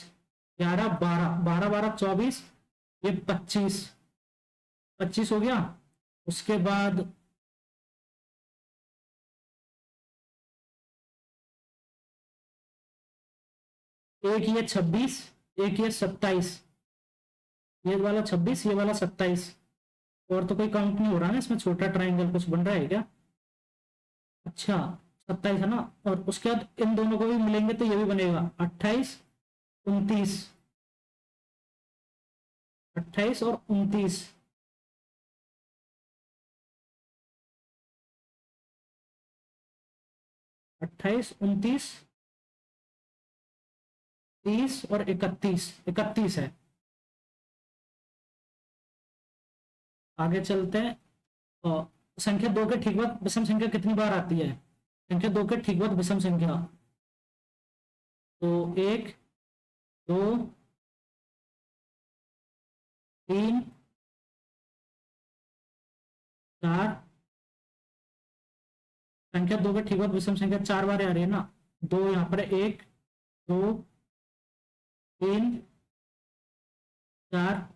Speaker 1: 11 12, 12 12 24, ये 25, 25 हो गया। उसके बाद एक ये 26, एक ये 27, ये वाला 26, ये वाला 27, और तो कोई काउंट नहीं हो रहा ना इसमें, छोटा ट्राइंगल कुछ बन रहा है क्या? अच्छा, 27 है ना, और उसके बाद इन दोनों को भी मिलेंगे तो ये भी बनेगा 28 29, 28 और 29, 28 29 30 और 31, 31 है। आगे चलते हैं। और संख्या 2 के ठीक बाद विषम संख्या कितनी बार आती है? संख्या 2 के ठीक बाद विषम संख्या, तो 1 2 3 4, संख्या 2 के ठीक बाद विषम संख्या 4 बार आ रही है ना। 2 यहाँ पर 1 2 3 4,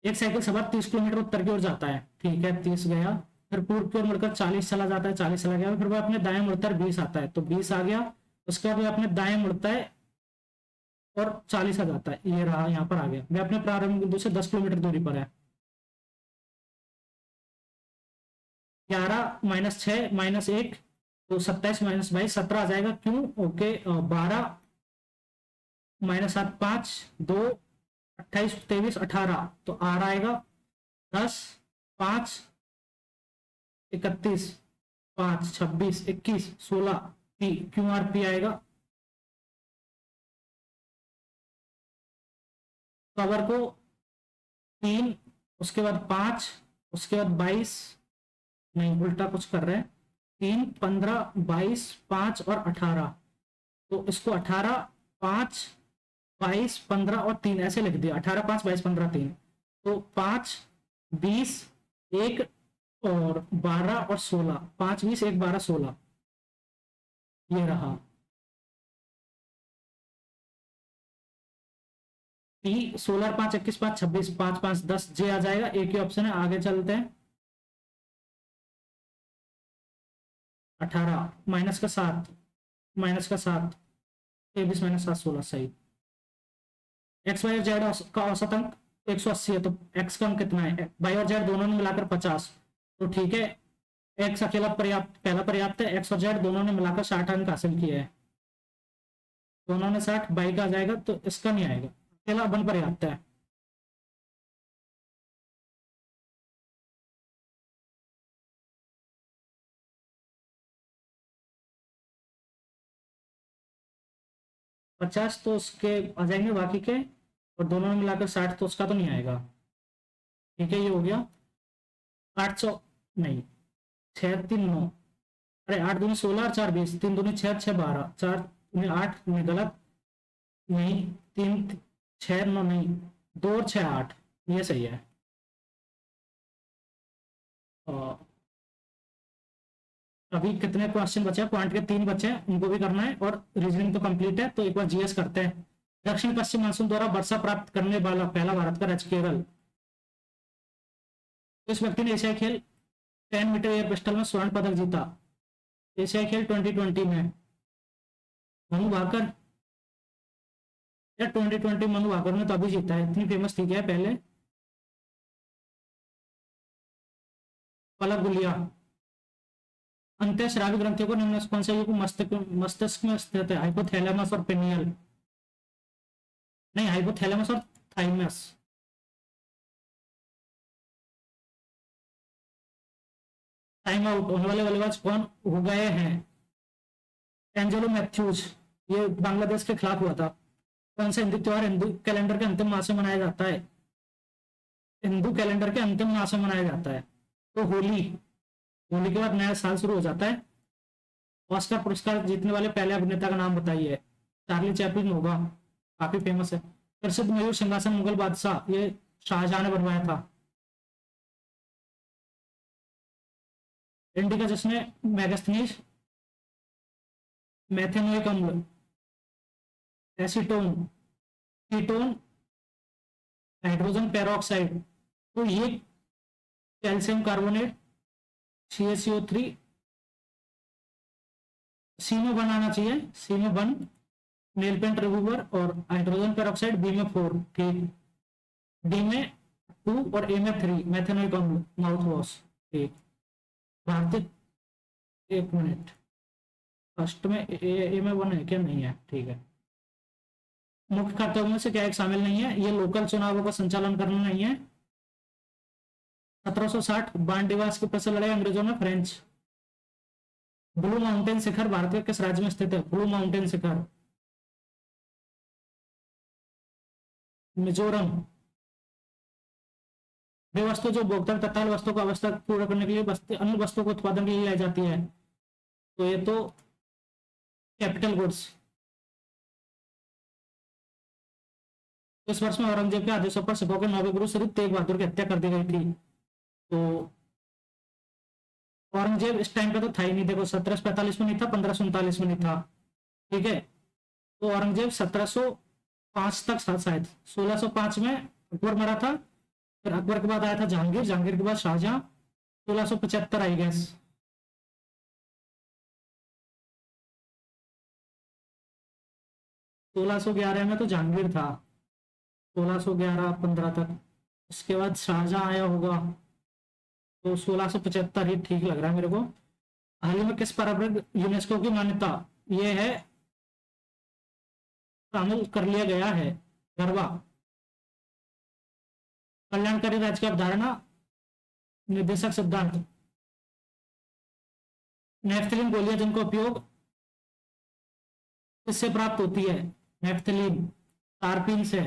Speaker 1: एक साइकिल सवार 30 किलोमीटर उत्तर की ओर जाता है, ठीक है, 30 गया। फिर पूर्व की ओर मुड़कर 40 चला जाता है, 40 चला गया। फिर वह अपने दाएं मुड़ता है, 20 आता है, तो 20 आ गया। उसके बाद वह अपने दाएं मुड़ता है और 40 आ जाता है, ये रहा, यहाँ पर आ गया। वह अपने प्रारंभिक बिंदु से 10 किलोमीटर दूरी पर है। 11 माइनस 6 माइनस 1, तो 27 माइनस 22, 17 आ जाएगा, क्यों? ओके। 12 माइनस 7 5 2, 28 23 18, तो आर आएगा। 10 5 31 5 26 21 16, पी, क्यू आर पी आएगा। कवर को 3, उसके बाद 5, उसके बाद 22, नहीं उल्टा कुछ कर रहे हैं, 3 15 22 5 और 18, तो इसको 18 5 22 15 और 3 ऐसे लिख दिया, 18 5 22 15 3, तो 5 20 1 और 12 और 16, 5 20 1 12 16, ये रहा। पी 16 5 21 5 26 5 5 10 जे आ जाएगा, एक ही ऑप्शन है। आगे चलते हैं। 18 माइनस का 7, माइनस का 7, 23 माइनस 7 16 सही। एक्स वाई और जेड का औसत अंक 180 है, तो एक्स का अंक कितना है? वाई और जेड दोनों ने मिलाकर 50, तो ठीक है। एक्स अकेला पर्याप्त, पहला पर्याप्त है। एक्स और जेड दोनों ने मिलाकर 60 अंक हासिल किए हैं। दोनों ने 60, बाई का आ जाएगा, तो इसका नहीं आएगा, अकेला वन पर्याप्त है। पचास तो उसके आ जाएंगे बाकी के, और दोनों में मिलाकर 60, तो उसका तो नहीं आएगा। ठीक है, ये हो गया। 800 नहीं, 6 3 9, अरे 8 दूनी 16 और 4 20, 3 दूनी 6 6 12, 4 दूनी 8 में गलत नहीं, 3 6 9 नहीं, 2 और 6 8, ये सही है। और अभी कितने क्वेश्चन बचे हैं? पॉइंट के 3 बचे हैं, उनको भी करना है, और रीजनिंग तो कंप्लीट है। तो एक बार जीएस करते हैं। दक्षिण पश्चिम मानसून द्वारा वर्षा प्राप्त करने वाला पहला भारत का राज्य केरल। इस व्यक्ति ने एशियाई खेल 10 मीटर एयर पिस्टल में स्वर्ण पदक जीता। एशियाई खेल 2020 में मनु भाकर, या 2020 मनु भाकर ने तो अभी जीता है, इतनी फेमस थी क्या पहले? पलक गुलिया। अंतःस्रावी ग्रंथियों को निम्न कौन सा मस्तिष्क में स्थित है? हाइपोथैलेमस और पिनियल, नहीं, हाइपोथैलेमस और थाइमस। टाइम आउट होने वाले बल्लेबाज कौन हो गए हैं? एंजेलो मैथ्यूज, ये बांग्लादेश के खिलाफ हुआ था। कौन सा हिंदू त्योहार हिंदू कैलेंडर के अंतिम माह से मनाया जाता है? हिंदू कैलेंडर के अंतिम माह से मनाया जाता है, तो होली। होली के बाद नया साल शुरू हो जाता है। ऑस्कर पुरस्कार जीतने वाले पहले अभिनेता का नाम बताइए। चार्ली चैपलिन होगा, काफी फेमस है। प्रसिद्ध मयूर सिंहासन मुगल बादशाह, ये शाहजहां ने बनवाया था। इंडिका जिसने मैगस्थनीज, मैथेनोइक अम्ल, एसीटोन, कीटोन, हाइड्रोजन पेरोक्साइड, तो ये कैल्शियम कार्बोनेट, CaCO3, सी में वन आना चाहिए, सी में वन, नेल पेंट रिमूवर, और हाइड्रोजन पेरोक्साइड बी में 4, ठीक। डी में 2 और ए में 3, मैथेनोइक अम्ल, माउथ वॉश, ठीक। भारतीय, एक मिनट, फर्स्ट में ए में 1 है क्या? नहीं है, ठीक है। मुख्य कर्तव्यों में से क्या एक शामिल नहीं है? ये लोकल चुनावों का संचालन करना नहीं है। 1760 बाण दिवस की प्रसिद्ध लड़ाई अंग्रेजों में फ्रेंच। ब्लू माउंटेन शिखर भारत के किस राज्य में स्थित है? ब्लू माउंटेन शिखर मिजोरम। वे वस्तु जो उपभोक्ता तत्काल वस्तु को आवश्यक पूरा करने के लिए अन्य वस्तुओं को उत्पादन के लिए लाई जाती है, तो ये तो कैपिटल गुड्स। इस वर्ष में औरंगजेब के आदेशों पर सिखों के नौवें गुरु श्री तेग बहादुर की हत्या कर दी गई थी। तो औरंगजेब इस टाइम पे तो था ही नहीं, देखो 1745 में नहीं था, 1539 में नहीं था, ठीक है। तो औरंगजेब 1705 तक था शायद। 1605 में अकबर मरा था, फिर अकबर के बाद आया था जहांगीर, जहांगीर के बाद शाहजहां, 1675 आई गैस। सोलह सौ ग्यारह में तो जहांगीर था, 1611-15 तक। उसके बाद शाहजहां आया होगा, तो 1675 ही ठीक लग रहा है मेरे को। हाल ही में किस पारंपरिक यूनेस्को की मान्यता ये है शामिल कर लिया गया है? गरबा। कल्याणकारी राज्य की अवधारणा, निर्देशक सिद्धांत। नेफ्थलीन गोलियां जिनका उपयोग किससे प्राप्त होती है? नेफ्थलीन टारपीन से।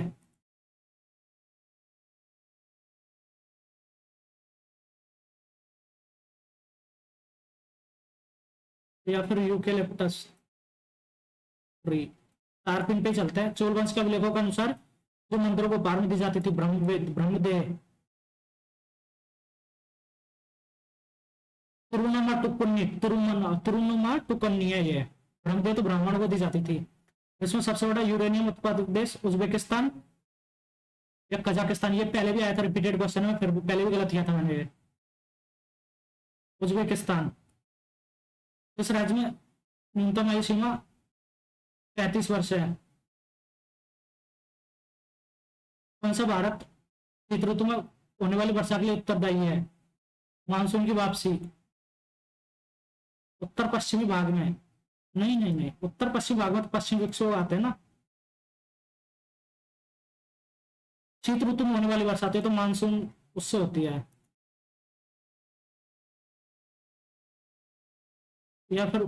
Speaker 1: या फिर यूकेलिप्टस ट्री। टारपीन पे चलते हैं। चोल वंश के अभिलेखों के अनुसार जो मंदिरों को उपहार में दी जाती थी, ब्रह्मदेह, तिरुनुमा टुकन्नी है ये। ब्रह्मदेव तो ब्राह्मण को दी जाती थी। इसमें सबसे बड़ा यूरेनियम उत्पादक देश उज्बेकिस्तान, या कजाकिस्तान, ये पहले भी आया था रिपीटेड क्वेश्चन में, फिर पहले भी गलत किया था मैंने। उज्बेकिस्तान, इस राज्य में न्यूनतम आयु सीमा 35 वर्ष है। कौन सा भारत शीत ऋतु में होने वाली वर्षा के लिए उत्तरदायी है? मानसून की वापसी, उत्तर पश्चिमी भाग में, नहीं नहीं नहीं, उत्तर पश्चिमी भाग में तो पश्चिम विक्षोभ आते हैं ना। शीत ऋतु में होने वाली वर्षा आती है तो मानसून उससे होती है। या फिर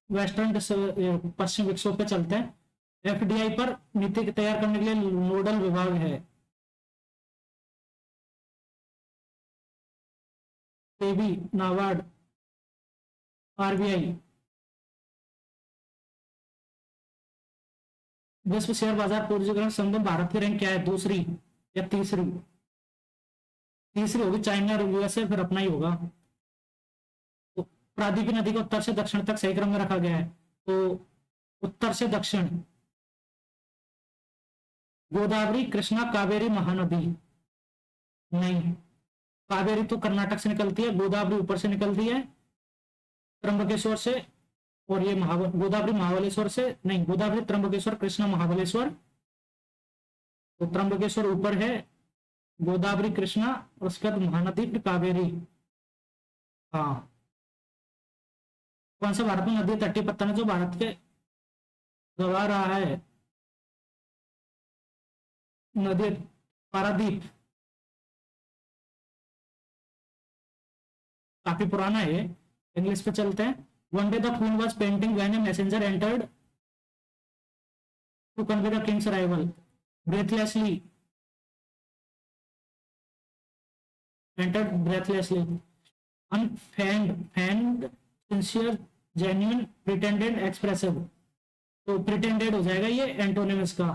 Speaker 1: वेस्टर्न पश्चिम विक्षोभ पे चलते हैं। एफडीआई पर नीति तैयार करने के लिए नोडल विभाग है? सेबी, नाबार्ड, आरबीआई। विश्व शेयर बाजार पूंजीकरण संगठन में भारत की रैंक क्या है? दूसरी या तीसरी? तीसरी होगी, चाइना और यूएसए फिर अपना ही होगा। तो प्रादीपी नदी को उत्तर से दक्षिण तक सही क्रम में रखा गया है, तो उत्तर से दक्षिण गोदावरी, कृष्णा, कावेरी, महानदी। नहीं, कावेरी तो कर्नाटक से निकलती है, गोदावरी ऊपर से निकलती है त्र्यंबकेश्वर से, और ये गोदावरी महाबलेश्वर से, नहीं, गोदावरी त्र्यंबकेश्वर, कृष्णा, महाबलेश्वर। तो त्र्यंबकेश्वर ऊपर है, गोदावरी, कृष्णा, और उसके बाद महानदी, फिर कावेरी। हाँ। कौन सा भारत में नदी तटीय पत्थर है जो भारत के गवा रहा है? नदी पारादीप, काफी पुराना है। इंग्लिश पे चलते हैं। One day the queen was painting when a messenger entered to convey the king's arrival. Breathlessly, entered breathlessly. Unfeigned, feigned, sincere, genuine, pretended, expressive. तो प्रिटेंडेड हो जाएगा ये एंटोनिमस का।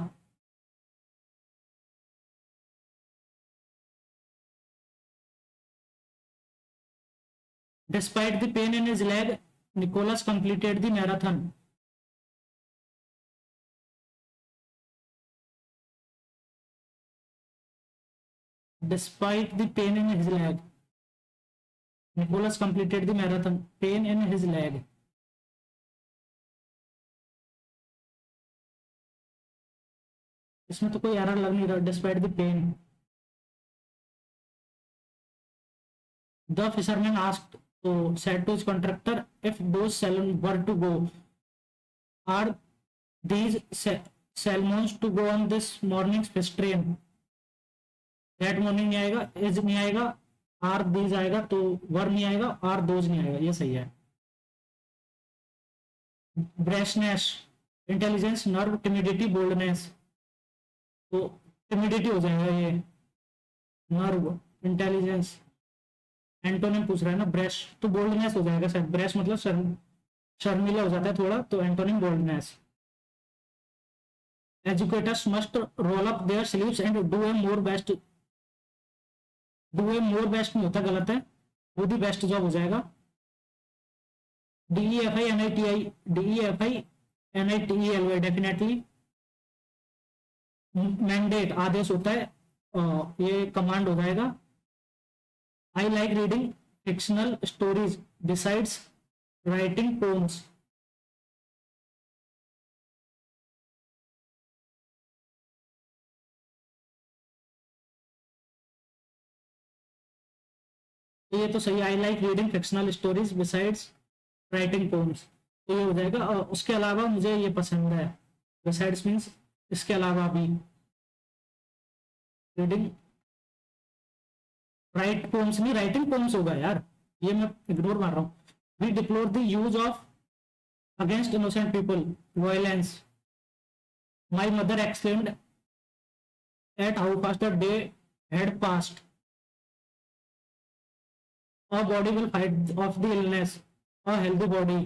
Speaker 1: Despite the pain in his leg, Nicholas completed the marathon. Despite the pain in his leg, Nicholas completed the marathon. Pain in his leg. इसमें तो कोई error लग नहीं रहा। Despite the pain. The fisherman asked, so said to his contractor, if those salmon were to go, are these salmons to go on this morning's fish train? That morning नहीं आएगा, is नहीं आएगा, are these आएगा, तो were नहीं आएगा, are those नहीं आएगा, ये सही है। ब्रेशनेस, इंटेलिजेंस, नर्व, टिमिडिटी, बोल्डनेस। तो टिमिडिटी हो जाएगा ये, नर्व, इंटेलिजेंस। एंटोनिम पूछ रहा है ना, ब्रेश, तो बोल्डनेस हो जाएगा शायद। ब्रेश मतलब शर्मिला हो जाता है थोड़ा, तो antonym boldness. Educators must roll up their sleeves and do a more best. Do a more best नहीं होता, गलत है, वो दी बेस्ट जॉब हो जाएगा। DEFI NITI, DEFI NITELY, definitely. Mandate आदेश होता है, ये कमांड हो जाएगा। I like reading fictional stories besides writing poems. ये तो सही, I like reading fictional stories besides writing poems, तो ये हो जाएगा। और उसके अलावा मुझे ये पसंद है, बिसाइड्स मीन्स इसके अलावा भी। रीडिंग, राइट पोम्स नहीं, राइटिंग पोम्स होगा यार, ये मैं इग्नोर मार रहा हूँ। We deplore the use of against innocent people violence. My mother exclaimed at how fast the day had passed. A body will fight off the illness, a healthy body.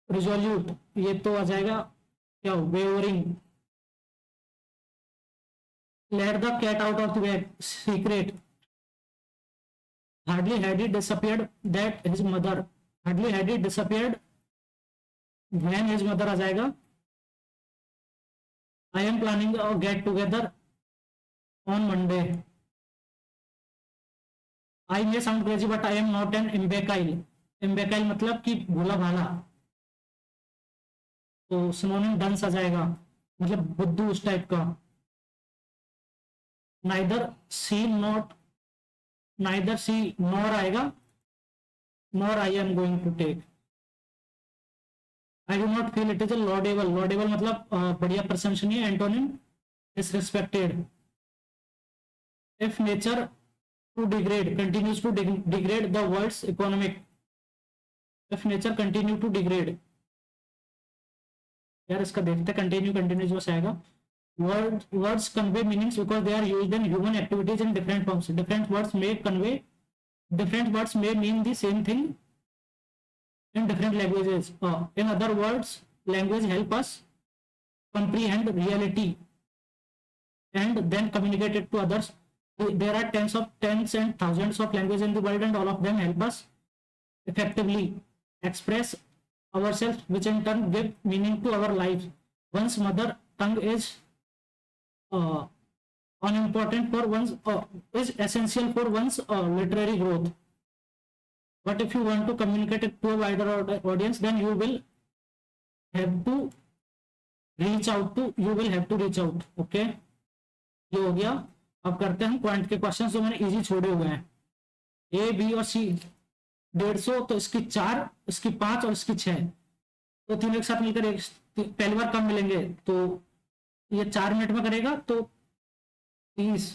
Speaker 1: Resolute, ये तो आ जाएगा क्या, wavering. Let the cat out of the bag, secret. Hardly had he disappeared that his mother, hardly had he disappeared when his mother आ जाएगा I am planning get together on Monday. I may sound crazy but I am not an imbecile. Imbecile मतलब कि भोला भाला, तो synonym डंस आ जाएगा, मतलब बुद्धू उस टाइप का। Neither she not, neither she nor आएगा, nor I am going to take. I do not feel it is a laudable, laudable मतलब बढ़िया प्रशंसनीय, antonym disrespected. If nature to degrade continues to degrade the world's economic. If nature continue to degrade, यार इसका देखते continue continues बस आएगा। Words convey meanings because they are used in human activities in different forms. Different words may convey, different words may mean the same thing in different languages. In other words, language help us comprehend reality and then communicate it to others. There are tens and thousands of languages in the world, and all of them help us effectively express ourselves, which in turn give meaning to our lives. One's mother tongue is uh, unimportant for one's is essential for one's literary growth. But if you want to communicate it to a wider audience, then you will have to reach out. Okay, ये हो गया। अब करते हैं हम point के question जो मैंने इजी छोड़े हुए हैं। ए बी और सी 150, तो इसकी 4, इसकी 5 और इसकी 6, तो तीनों एक साथ मिलकर एक पहली बार कम मिलेंगे, तो ये 4 मिनट में करेगा, तो 30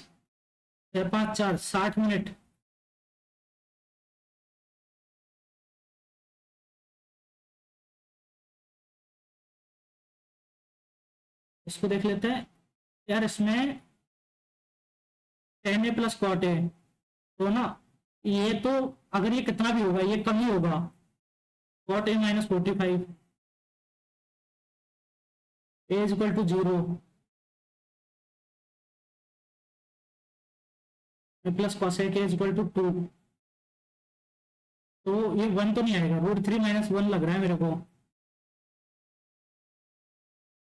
Speaker 1: 6 5 4 60 मिनट। इसको देख लेते हैं यार, इसमें tan a plus cot a, तो ना ये तो अगर ये कितना भी होगा ये कम ही होगा, cot a minus 45, a is equal to 0, plus cosec a is equal to 2, तो ये 1 तो नहीं आएगा, √3 माइनस 1 लग रहा है मेरे को।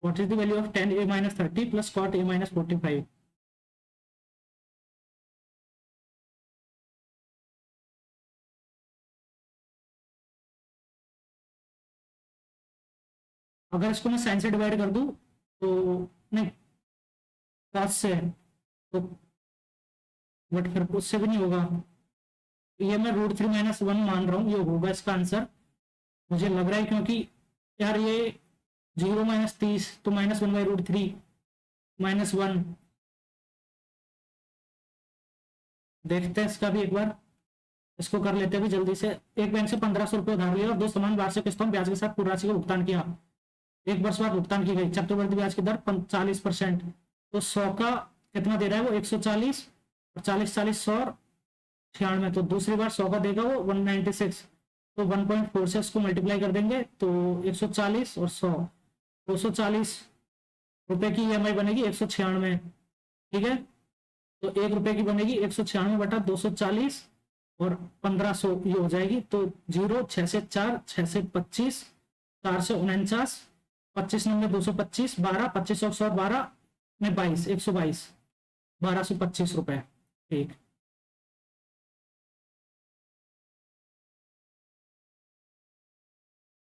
Speaker 1: What is the value of tan a minus 30 plus cot a minus 45? अगर इसको मैं साइन से डिवाइड कर दूं तो नहीं, cos से, तो बट फिर उससे भी नहीं होगा, ये मैं √3 माइनस 1 मान रहा हूँ, ये होगा इसका आंसर मुझे लग रहा है, क्योंकि यार ये 0 माइनस 30, तो -1/√3 -1। देखते हैं इसका भी एक बार, इसको कर लेते हैं भी जल्दी से। एक बैंक से 1500 रुपये उधार लिया और 2 समान वार्षिक किस्तों में ब्याज के साथ पूरी राशि का भुगतान किया। 1 वर्ष बाद भुगतान की गई चक्रवृद्धि ब्याज की दर 40%, तो 100 का कितना दे रहा है वो 140, और 40 100 96, तो दूसरी बार 100 का देगा वो 196, तो 1.4 से उसको मल्टीप्लाई कर देंगे, तो 140 और 100 240 रुपए की EMI बनेगी 196, ठीक है। तो 1 रुपए की बनेगी 196 बटा 240 और 1500 ये हो जाएगी, तो 0 6 से 4 6 से 25 4 से 49 25 9 225 12 25 100 12 में 22 122 1225 रुपए, ठीक।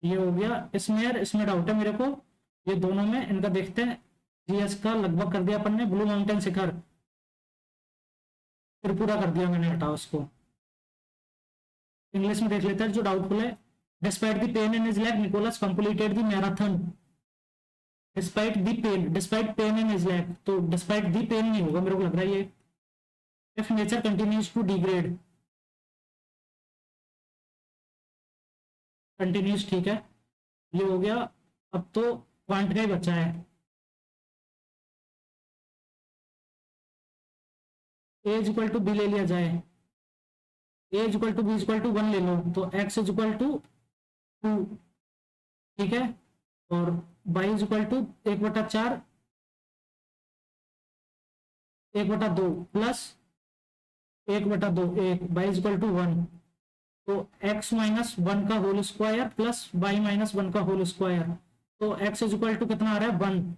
Speaker 1: ये हो गया। इसमें यार इसमें डाउट है मेरे को, ये दोनों में इनका देखते हैं। जीएस का लगभग कर दिया अपन ने, ब्लू माउंटेन शिखर फिर पूरा कर दिया मैंने, हटाओ उसको। इंग्लिश में देख लेते हैं जो डाउटफुल है। Despite the pain in his leg Nicholas completed the marathon. Despite pain in his leg, तो डिस्पाइट द पेन नहीं होगा मेरे को लग रहा है ये। If nature continues to degrade, continues, ठीक है, ये हो गया। अब तो क्वांट का ही बचा है। A is equal to B ले लिया जाए, A is equal to B is equal to 1 ले लो, तो एक्स इज इक्वल टू 2, ठीक है, और y is equal to 1/4 1/2 plus 1/2 1, y is equal to 1, तो x माइनस 1 का whole square plus y minus 1 का होल स्क्वायर, तो x इज इक्वल टू कितना आ रहा है 1,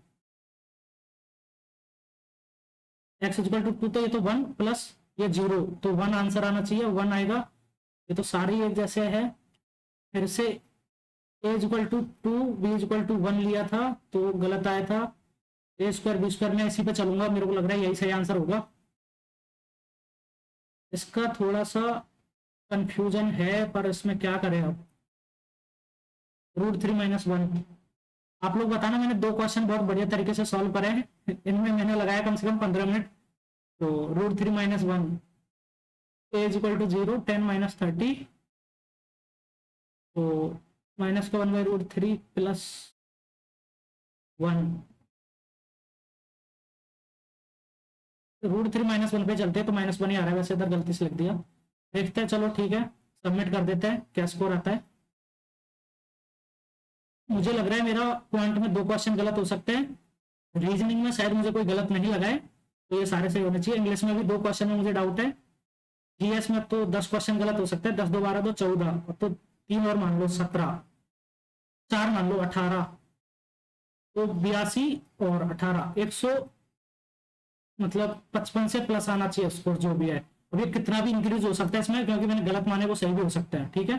Speaker 1: x इक्वल टू 2 तो ये तो 1 प्लस ये 0 तो 1 आंसर आना चाहिए, 1 आएगा। ये तो सारी एक जैसे है। फिर से a equal to 2 b equal to 1 लिया था तो गलत आया था। a स्क्वायर b स्क्वायर में इसी पे चलूंगा, मेरे को लग रहा है यही सही आंसर होगा। इसका थोड़ा सा कंफ्यूजन है पर इसमें क्या करें अब। √3 - 1 आप लोग बताना, मैंने 2 क्वेश्चन बहुत बढ़िया तरीके से सॉल्व करे हैं, इनमें मैंने लगाया कम से कम 15 मिनट। तो √3 - 1 a इक्वल टू 0 10 - 30 तो माइनस का 1/√3 प्लस 1 √3 - 1 पे चलते हैं तो -1 ही आ रहा है, वैसे इधर गलती से लिख दिया। देखते हैं, चलो ठीक है सबमिट कर देते हैं, क्या स्कोर आता है। मुझे लग रहा है मेरा पॉइंट में 2 क्वेश्चन गलत हो सकते हैं, रीजनिंग में शायद मुझे कोई गलत नहीं लगा है, तो ये सारे सही होने चाहिए। इंग्लिश में भी 2 क्वेश्चन में मुझे डाउट है। जीएस में तो 10 क्वेश्चन गलत हो सकते हैं, 10 2 12 2 14 तो 3 और मान लो 17, 4 मान लो 18 तो 82 और 18 100 मतलब 55 से प्लस आना चाहिए स्कोर जो भी है। अब ये कितना भी इंक्रीज हो सकता है इसमें, क्योंकि मैंने गलत माने वो सही भी हो सकता है। ठीक है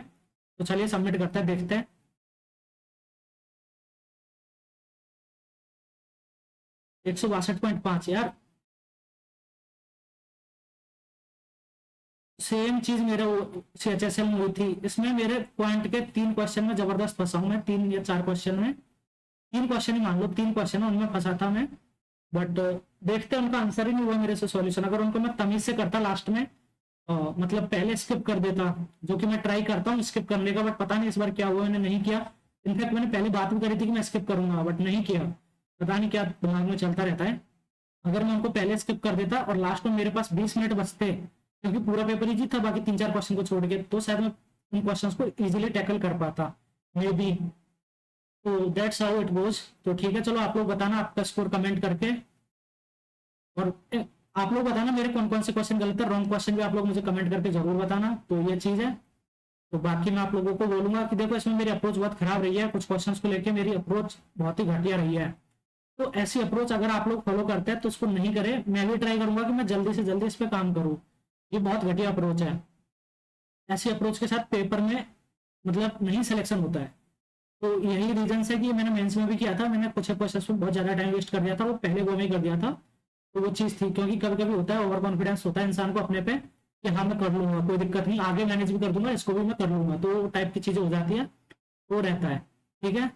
Speaker 1: तो चलिए सबमिट करते हैं, देखते हैं। 162.5 यार, सेम चीज मेरे CHSL में हुई थी। इसमें मेरे पॉइंट के 3 क्वेश्चन में जबरदस्त फंसा हूं मैं, 3 या 4 क्वेश्चन में, 3 क्वेश्चन ही मान लो, 3 क्वेश्चन उनमें फंसा था मैं। बट देखते हैं, उनका आंसर ही नहीं हुआ मेरे से सॉल्यूशन। अगर उनको मैं तमीज से करता लास्ट में, मतलब पहले स्किप कर देता, जो कि मैं ट्राई करता हूँ स्किप करने का, बट पता नहीं इस बार क्या हुआ, मैंने नहीं किया। इनफैक्ट मैंने पहले बात भी करी थी कि मैं स्किप करूंगा, बट नहीं किया, पता नहीं क्या दिमाग में चलता रहता है। अगर मैं उनको पहले स्किप कर देता और लास्ट में मेरे पास 20 मिनट बचते, क्योंकि पूरा पेपर इजी था बाकी 3 4 क्वेश्चन को छोड़ के, तो शायद मैं उन क्वेश्चंस को इजीली टैकल कर पाता मे बी। तो दैट्स हाउ इट गोज। तो ठीक है चलो, आप लोग बताना आपका स्कोर कमेंट करके, और आप लोग बताना मेरे कौन कौन से क्वेश्चन गलत है, रॉन्ग क्वेश्चन भी आप लोग मुझे कमेंट करके जरूर बताना। तो ये चीज है। तो बाकी मैं आप लोगों को बोलूंगा कि देखो इसमें मेरी अप्रोच बहुत खराब रही है, कुछ क्वेश्चंस को लेके मेरी अप्रोच बहुत ही घटिया रही है। तो ऐसी अप्रोच अगर आप लोग फॉलो करते हैं तो उसको नहीं करें। मैं भी ट्राई करूंगा कि मैं जल्दी से जल्दी इस पर काम करूं, ये बहुत घटिया अप्रोच है। ऐसी अप्रोच के साथ पेपर में मतलब नहीं सिलेक्शन होता है। तो यही रीजन है कि मैंने मेंस में भी किया था, मैंने कुछ क्वेश्चंस में बहुत ज्यादा टाइम वेस्ट कर दिया था, वो पहले वो में कर दिया था। तो वो चीज थी, क्योंकि कभी कभी होता है ओवर कॉन्फिडेंस होता है इंसान को अपने पे कि हाँ मैं कर लूंगा, कोई दिक्कत नहीं, आगे मैनेज भी कर दूंगा, इसको भी मैं कर लूंगा, तो टाइप की चीजें हो जाती है, वो रहता है। ठीक है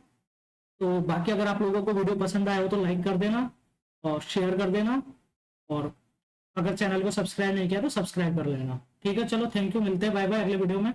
Speaker 1: तो बाकी अगर आप लोगों को वीडियो पसंद आया हो तो लाइक कर देना और शेयर कर देना, और अगर चैनल को सब्सक्राइब नहीं किया तो सब्सक्राइब कर लेना। ठीक है चलो, थैंक यू, मिलते हैं, बाय बाय अगले वीडियो में।